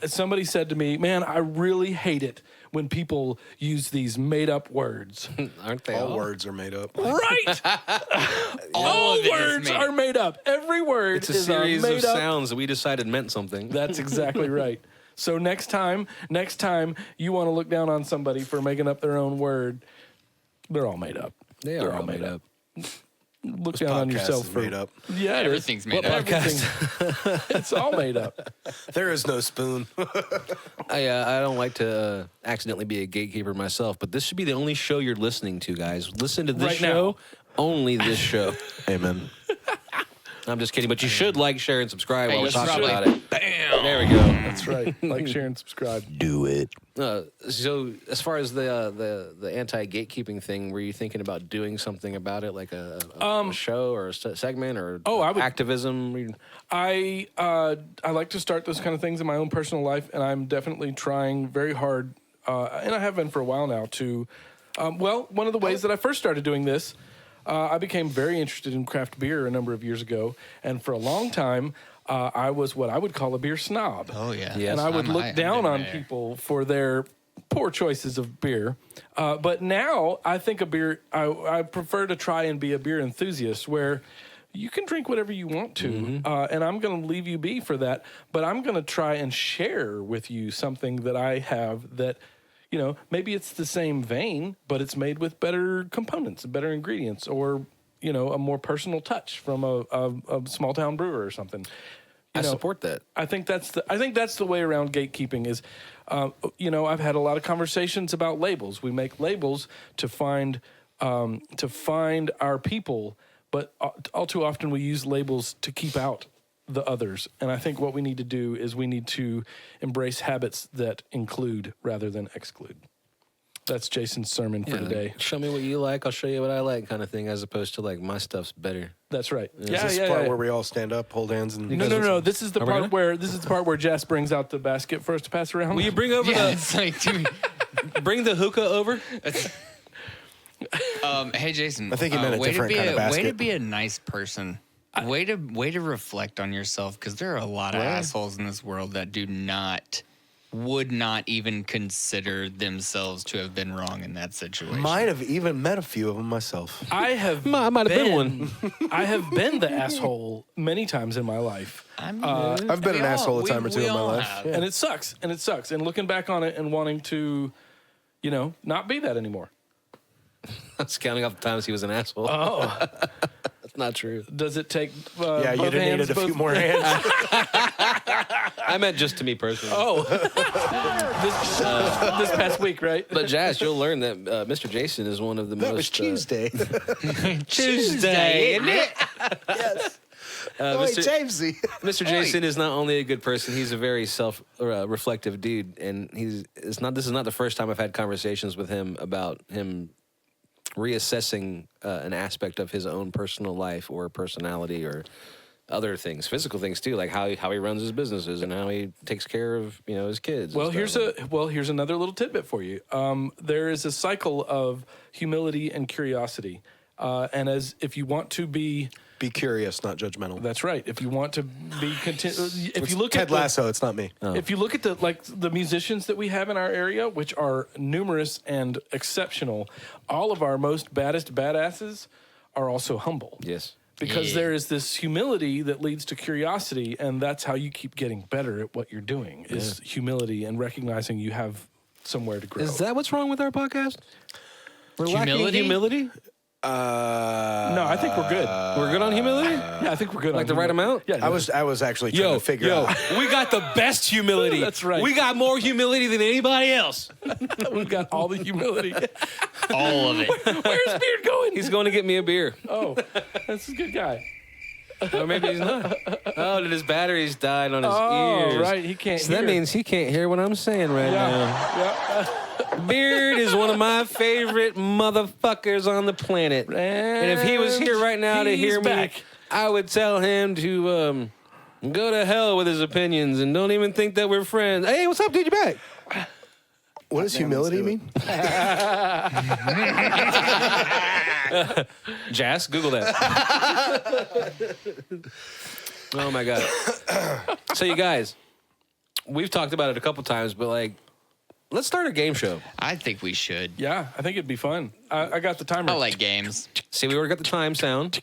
somebody said to me, "Man, I really hate it when people use these made up words." Aren't they All words are made up. Right. All of it is words made are made up. Every word It's a is series made of up. sounds that we decided meant something. That's exactly right. So next time you want to look down on somebody for making up their own word, they're all made up. They're all made up. Look down on Podcast yourself is for made up. Yeah, it is. Everything's made up. Everything- it's all made up. There is no spoon. I don't like to accidentally be a gatekeeper myself, but this should be the only show you're listening to, guys. Listen to this Right now. show, only this show. Amen. I'm just kidding, but you should like, share, and subscribe while we're let's talking probably- about it. Bam. There we go. That's right. Like, share, and subscribe. Do it. So, as far as the anti-gatekeeping thing, were you thinking about doing something about it, like a show or a segment or I would- activism? I like to start those kind of things in my own personal life, and I'm definitely trying very hard, and I have been for a while now, to, one of the ways that I first started doing this, I became very interested in craft beer a number of years ago, and for a long time, I was what I would call a beer snob. Oh yeah. Yes. And I would look I've down been on there. people for their poor choices of beer. But now I think I prefer to try and be a beer enthusiast where you can drink whatever you want to. And I'm going to leave you be for that. But I'm going to try and share with you something that I have that, maybe it's the same vein, but it's made with better components, better ingredients, or, a more personal touch from a small town brewer or something. I support that. I think that's the way around gatekeeping is, I've had a lot of conversations about labels. We make labels to find our people, but all too often we use labels to keep out the others. And I think what we need to do is we need to embrace habits that include rather than exclude. That's Jason's sermon for today. Show me what you like, I'll show you what I like, kind of thing, as opposed to like my stuff's better. That's right. Is this the part where we all stand up, hold hands, and No. This is the Are we part where Jas brings out the basket for us to pass around. Will you bring over Yeah, it's like, dude. bring the hookah over? Hey Jason, I think he meant a way different to be kind of Way to basket. be a nice person. Way to reflect on yourself, because there are a lot of assholes in this world that would not even consider themselves to have been wrong in that situation. might have even met a few of them myself. I might have been one. I have been the asshole many times in my life. I've been an asshole a time or two in my life. Yeah. And it sucks. And looking back on it and wanting to, not be that anymore. I was counting off the times he was an asshole. Oh, That's not true. does it take Yeah, both you'd have hands, needed a few more hands. I meant just to me personally. Oh, this past week, right? But Jas, you'll learn that Mr. Jason is one of the That was most Tuesday. Tuesday, isn't it? Yes. Mr. Jamesy. Mr. Jason is not only a good person; he's a very self-reflective dude, and This is not the first time I've had conversations with him about him reassessing an aspect of his own personal life or personality or other things, physical things too, like how he runs his businesses and how he takes care of his kids. Well, and here's another little tidbit for you. There is a cycle of humility and curiosity, and if you want to be. Be curious, not judgmental. That's right. If you want to be if you look Ted at Lasso, it's not me. if you look at the musicians that we have in our area, which are numerous and exceptional, all of our most baddest badasses are also humble. Yes. Because there is this humility that leads to curiosity, and that's how you keep getting better at what you're doing, is humility and recognizing you have somewhere to grow. Is that what's wrong with our podcast? We're lacking Humility? humility? No, I think we're good. We're good on humility? Yeah, I think we're good. Like on the right humility. amount? Yeah, I was actually trying to figure out. we got the best humility. That's right. We got more humility than anybody else. we've got all the humility. all of it. Where's Beard going? He's going to get me a beer. Oh, that's a good guy. Or maybe he's not. Oh, did his batteries died on his Oh, ears? right. He can't So hear. that means he can't hear what I'm saying right now. Yeah. Beard is one of my favorite motherfuckers on the planet. And if he was here right now to hear back. me, I would tell him to go to hell with his opinions and don't even think that we're friends. Hey, what's up, dude? You back? What does humility mean? Jas, Google that. Oh my God. So you guys, we've talked about it a couple times, but like, let's start a game show. I think we should. Yeah, I think it'd be fun. I got the timer. I like games. See, we already got the time sound.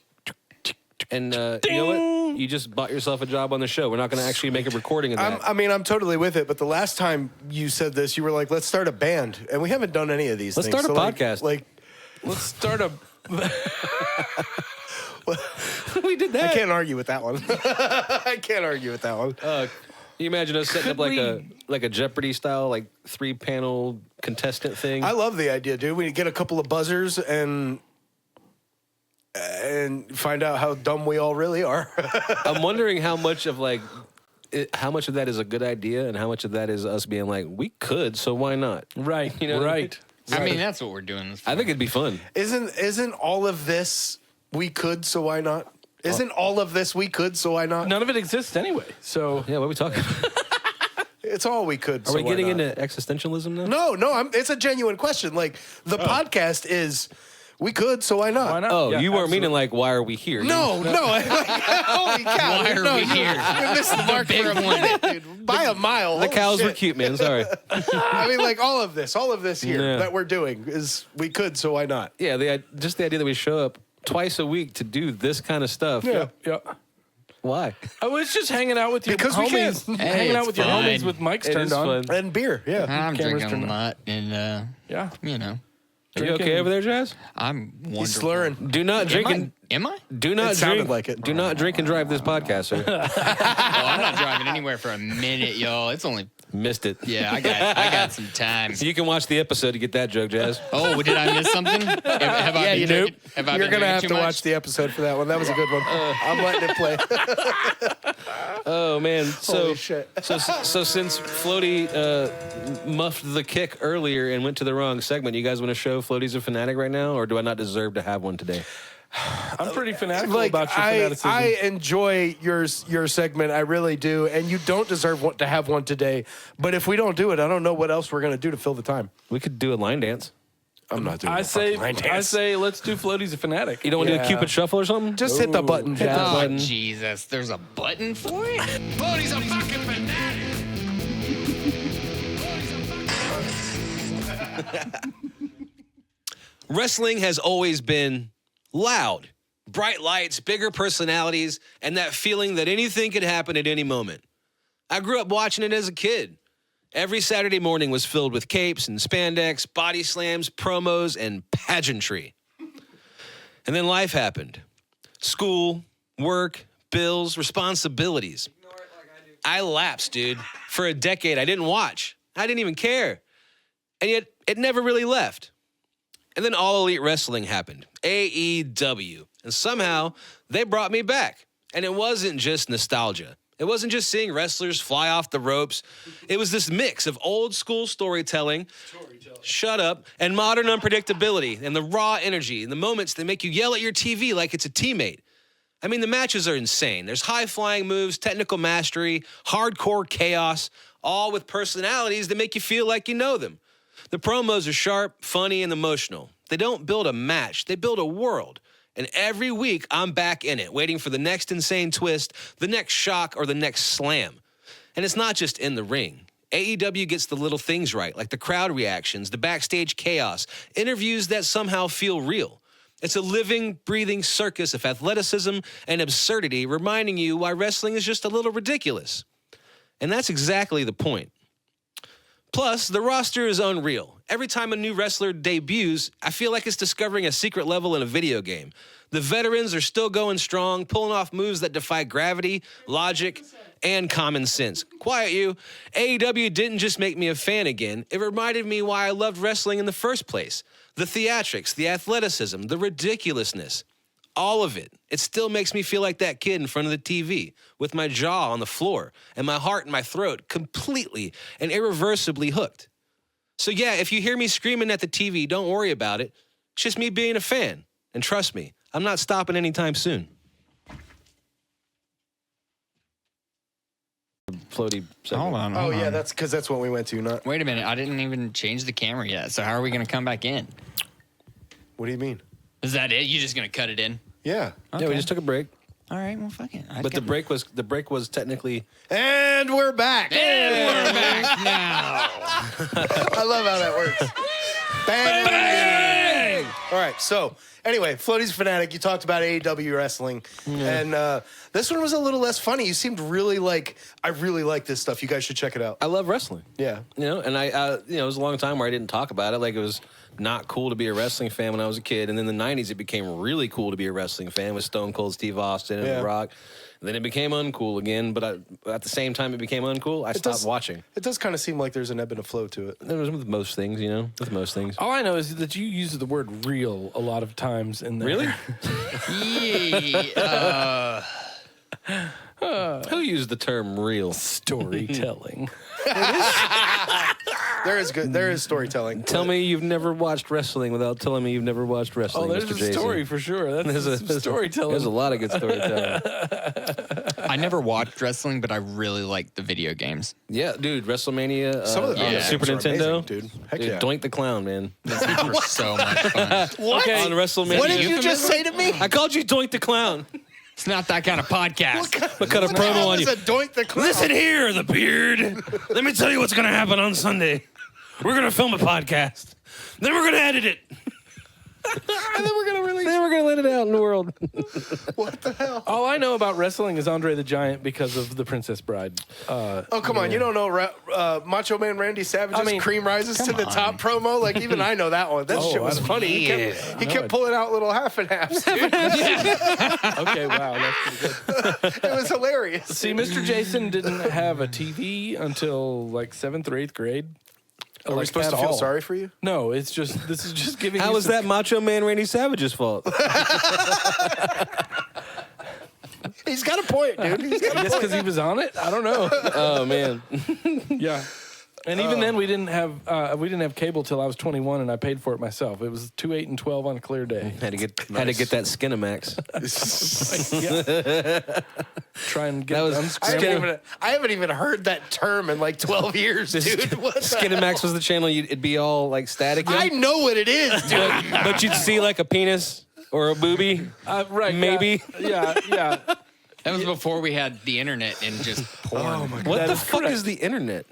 And you know what? You just bought yourself a job on the show. We're not going to actually make a recording of that. I'm totally with it. But the last time you said this, you were like, let's start a band. And we haven't done any of these Let's things. start a podcast. Let's start a. We did that. I can't argue with that one. I can't argue with that one. You imagine us setting up like a Jeopardy style, like 3-panel contestant thing? I love the idea, dude. We get a couple of buzzers and find out how dumb we all really are. I'm wondering how much of that is a good idea and how much of that is us being like, we could, so why not? Right. You know what I mean? Right. I mean, that's what we're doing this for. I think it'd be fun. Isn't all of this we could, so why not? Isn't all of this we could, so why not? None of it exists anyway. So Yeah, what are we talking about? It's all we could. Are we getting into existentialism now? No. It's a genuine question. Like the podcast is, we could, so why not? why not? Oh, Yeah, you weren't absolutely. meaning like, why are we here? No. Holy cow! Why are no, we you- here? You missed the mark big for a one. minute, dude. By a mile. The Holy cows were shit. cute, man. Sorry. I mean, like all of this here Yeah. that we're doing is we could, so why not? Yeah, just the idea that we show up twice a week to do this kind of stuff. Yeah. Why? I was just hanging out with your Because we can. homies. Hey, hanging out it's with your fine. homies with mics It turned is on. fun. And beer, yeah. I'm Cameras drinking turned a on. lot, and Yeah. you know, Are you okay over there, Jas? I'm wonderful. He's slurring. Do not drink and Am I? do not It sounded drink. like it. Do not drink and drive this podcast, sir. Oh, I'm not driving anywhere for a minute, y'all. It's only Missed it. yeah. I got some time. You can watch the episode to get that joke, Jas. Oh, did I miss something? Have I been drinking- have I You're been gonna have drinking to too watch much? the episode for that one. That was a good one. I'm letting it play. Oh man. Holy shit. So since Floaty muffed the kick earlier and went to the wrong segment, you guys want to show Floaty's a fanatic right now, or do I not deserve to have one today? I'm pretty fanatical Like about your fanaticism. I enjoy your segment. I really do, and you don't deserve to have one today. But if we don't do it, I don't know what else we're gonna do to fill the time. We could do a line dance. I'm not doing. I a say, fucking line dance. let's do Floaty's a fanatic. You don't want to do Yeah. a Cupid shuffle or something? Just hit the button, Hit the Jazz. Oh, button. Jesus. There's a button for it? Floaty's a fucking fanatic. Wrestling has always been loud, bright lights, bigger personalities, and that feeling that anything could happen at any moment. I grew up watching it as a kid. Every Saturday morning was filled with capes and spandex, body slams, promos, and pageantry. And then life happened. School, work, bills, responsibilities. I lapsed, dude. For a decade, I didn't watch. I didn't even care. And yet, it never really left. And then All Elite Wrestling happened, AEW. And somehow, they brought me back. And it wasn't just nostalgia. It wasn't just seeing wrestlers fly off the ropes. It was this mix of old school storytelling, shut up, and modern unpredictability, and the raw energy, and the moments that make you yell at your TV like it's a teammate. I mean, the matches are insane. There's high-flying moves, technical mastery, hardcore chaos, all with personalities that make you feel like you know them. The promos are sharp, funny, and emotional. They don't build a match. They build a world. And every week, I'm back in it, waiting for the next insane twist, the next shock, or the next slam. And it's not just in the ring. AEW gets the little things right, like the crowd reactions, the backstage chaos, interviews that somehow feel real. It's a living, breathing circus of athleticism and absurdity, reminding you why wrestling is just a little ridiculous. And that's exactly the point. Plus, the roster is unreal. Every time a new wrestler debuts, I feel like it's discovering a secret level in a video game. The veterans are still going strong, pulling off moves that defy gravity, logic, and common sense. Quiet you. AEW didn't just make me a fan again. It reminded me why I loved wrestling in the first place. The theatrics, the athleticism, the ridiculousness. All of it. It still makes me feel like that kid in front of the TV with my jaw on the floor and my heart in my throat completely and irreversibly hooked. So yeah, if you hear me screaming at the TV, don't worry about it. It's just me being a fan. And trust me, I'm not stopping anytime soon. Floaty segment. Hold on. Oh, hold yeah, on. that's because that's what we went to. Not. Wait a minute. I didn't even change the camera yet. So how are we going to come back in? What do you mean? Is that it? You just going to cut it in? Yeah. Yeah, we just took a break. All right. Well, fuck it. But the break was technically And we're back. And we're back now. I love how that works. Bang! All right, so anyway, Floaty's Fanatic, you talked about AEW wrestling, and this one was a little less funny. You seemed really like, I really like this stuff. You guys should check it out. I love wrestling. Yeah. You know, and it was a long time where I didn't talk about it. Like, it was not cool to be a wrestling fan when I was a kid. And then in the 90s, it became really cool to be a wrestling fan with Stone Cold Steve Austin and Yeah. The Rock. And then it became uncool again. But at the same time it became uncool, I stopped watching. It does kind of seem like there's an ebb and a flow to it. That was with most things, you know, with most things. All I know is that you use the word real a lot of times in there. Really? Yeah. Who used the term real? Storytelling. There is storytelling. Tell me you've never watched wrestling without telling me you've never watched wrestling, Oh, there's Mr. a Jason. story for sure. That's some storytelling. There's a lot of good storytelling. I never watched wrestling, but I really like the video games. Yeah, dude, WrestleMania, Some of the video Super games are amazing, Nintendo, dude. Heck Dude, yeah. Doink the Clown, man. Those were so much fun. Okay. On WrestleMania. What did you just say to me? I called you Doink the Clown. It's not that kind of podcast. I cut a What the promo hell on is you. a doink the clown? Listen here, the beard. Let me tell you what's going to happen on Sunday. We're going to film a podcast. Then we're going to edit it. And then we're gonna release. Then we're going to let it out in the world. What the hell? All I know about wrestling is Andre the Giant because of The Princess Bride. Oh, come on. You don't know Macho Man Randy Savage's Cream Rises to the Top promo? Like, even I know that one. That shit was funny. He kept pulling out little half and halves, dude. Okay, wow, that's pretty good. It was hilarious. See, Mr. Jason didn't have a TV until like 7th or 8th grade. Are we supposed to feel sorry for you? No, it's just this is just giving. How you was some- that Macho Man Randy Savage's fault? He's got a point, dude. He's got I guess because he was on it. I don't know. Oh, man. Yeah, and even then we didn't have cable till I was 21, and I paid for it myself. It was 2, 8, and 12 on a clear day. Had to get that Skinamax. Yeah. Try and get That was- unscrambled. I haven't even heard that term in like 12 years, dude. What the Skinamax was the channel. It'd be all like static. I know what it is, dude. But you'd see like a penis or a boobie. Right? Maybe. Yeah. That was before we had the internet and just porn. Oh my What That the is fuck correct. is the internet?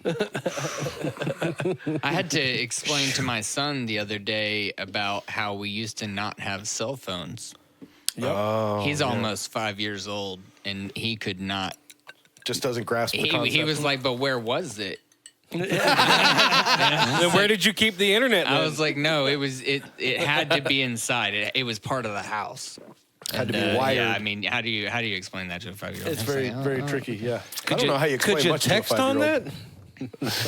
I had to explain to my son the other day about how we used to not have cell phones. He's almost 5 years old, and he could not. Just doesn't grasp the concept. He was like, "But where was it?" Then where did you keep the internet? I then? was like, "No, it had to be inside. It was part of the house." Had to be And, wired. Yeah, I mean, how do you explain that to a 5-year-old? It's very tricky. Yeah. I don't know how you explain Could you much to a text on 5-year-old.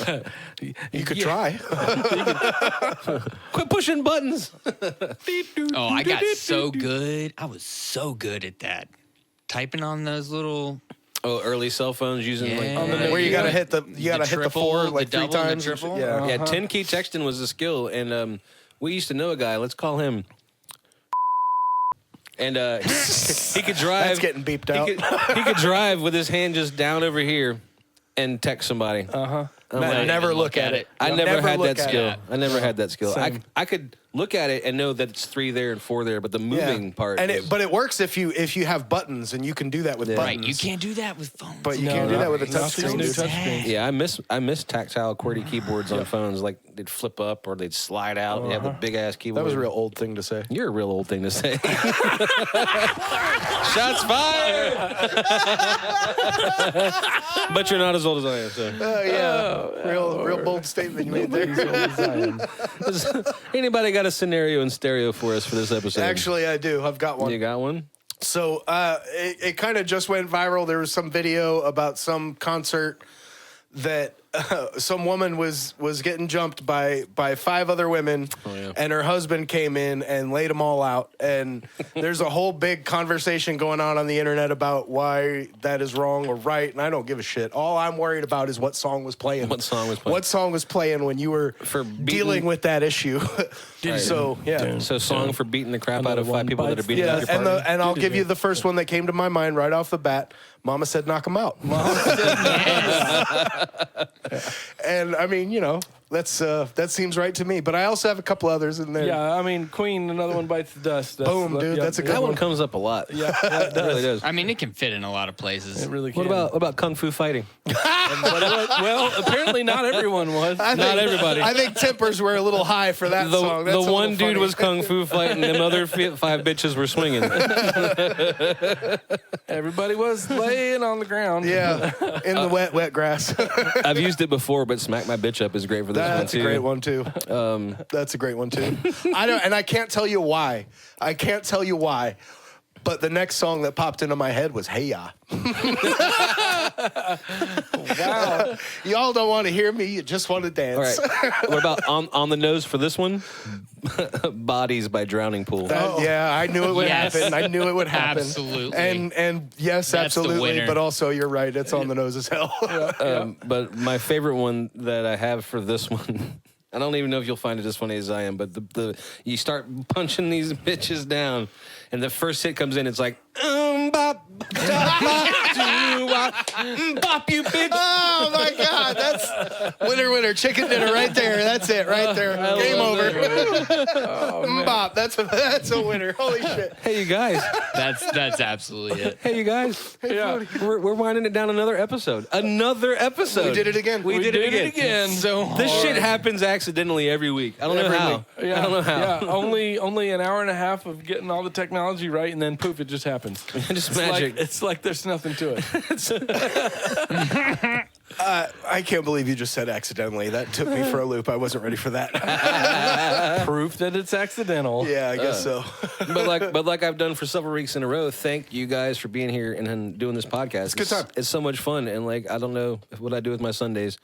that? You could try. Quit pushing buttons. Oh, I got so good. I was so good at that. Typing on those little. Oh, early cell phones using Yeah. like Where you gotta hit the triple, 4 the like 3 double, and the times. and shit. triple? Yeah. yeah, 10 key texting was a skill, and we used to know a guy. Let's call him. And he could drive. That's getting beeped out. He could drive with his hand just down over here and text somebody. Never look at it. I never had look that at skill. it. I never had that skill. Same. I could look at it and know that it's 3 there and 4 there, but the moving part. And is, but it works if you have buttons, and you can do that with Yeah. buttons. Right, you can't do that with phones. But you can't do that with a Not touch this screen. new dude. touchscreen. yeah, I miss tactile QWERTY keyboards on phones. Like they'd flip up or they'd slide out and you have the big ass keyboard. That was a real old thing to say. You're a real old thing to say. Shots fired. But you're not as old as I am. So. Yeah, real bold statement you made there. Anybody got a scenario in stereo for us for this episode? Actually, I do. I've got one. you got one? So it kind of just went viral. There was some video about some concert that some woman was getting jumped by 5 other women, and her husband came in and laid them all out. And there's a whole big conversation going on the internet about why that is wrong or right, and I don't give a shit. All I'm worried about is what song was playing. What song was playing? What song was playing when you were dealing with that issue? So yeah. So song for beating the crap out of 5 people that are beating up your and partner. and I'll give you the first one that came to my mind right off the bat. Mama said, "Knock him out." And I mean, that seems right to me. But I also have a couple others in there. Yeah, I mean, Queen, another one bites the dust. Boom, dude, that's a good That one. one comes up a lot. Yeah, it does. It really does. I mean, it can fit in a lot of places. It really can. What about kung fu fighting? Well, apparently not everyone was. Not everybody. I think tempers were a little high for that song. That's The a one little dude funny. was kung fu fighting, and them other 5 bitches were swinging. Everybody was laying on the ground. Yeah, in the wet grass. I've used it before, but smack my bitch up is great for this one That's too. a great one too. That's a great one too. I can't tell you why. But the next song that popped into my head was "Hey Ya." Wow. Y'all don't want to hear me. You just want to dance. All right. What about on the nose for this one? Bodies by Drowning Pool. Yeah, I knew it would Yes. happen. I knew it would happen. Absolutely. And yes, That's the absolutely. winner. But also, you're right. It's on the nose as hell. But my favorite one that I have for this one, I don't even know if you'll find it as funny as I am, but the you start punching these bitches down, and the first hit comes in, it's like, bop, bop, you bitch. Oh my God, that's winner, chicken dinner right there. That's it, right there. Game over. Bop. That's a winner. Holy shit. Hey, you guys. That's absolutely it. Hey, you guys. Yeah. We're winding it down another episode. Another episode. We did it again. We did it again. So This shit hard. happens accidentally every week. I don't know Every how. week. Yeah, I don't know how. Yeah, only an hour and a half of getting all the technology right, and then poof, it just happens. Just It's magic. it's like there's nothing to it. I can't believe you just said accidentally. That took me for a loop. I wasn't ready for that. Proof that it's accidental. Yeah, I guess so. but like I've done for several weeks in a row, thank you guys for being here and doing this podcast. It's a good time. It's so much fun, and like I don't know what I'd do with my Sundays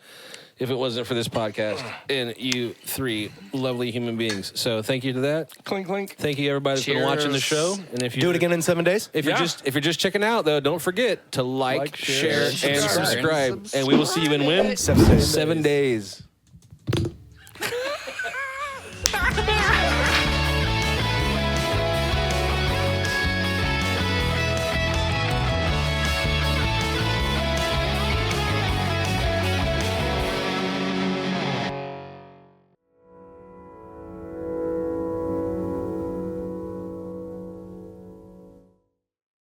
if it wasn't for this podcast and you 3 lovely human beings. So thank you to that. Clink, clink. Thank you everybody that's been watching the Cheers. show. And if you Do it again in 7 days. If Yeah. you're just checking out though, don't forget to like, share, share, and subscribe. subscribe. And we will see you in when 7 days. 7 days.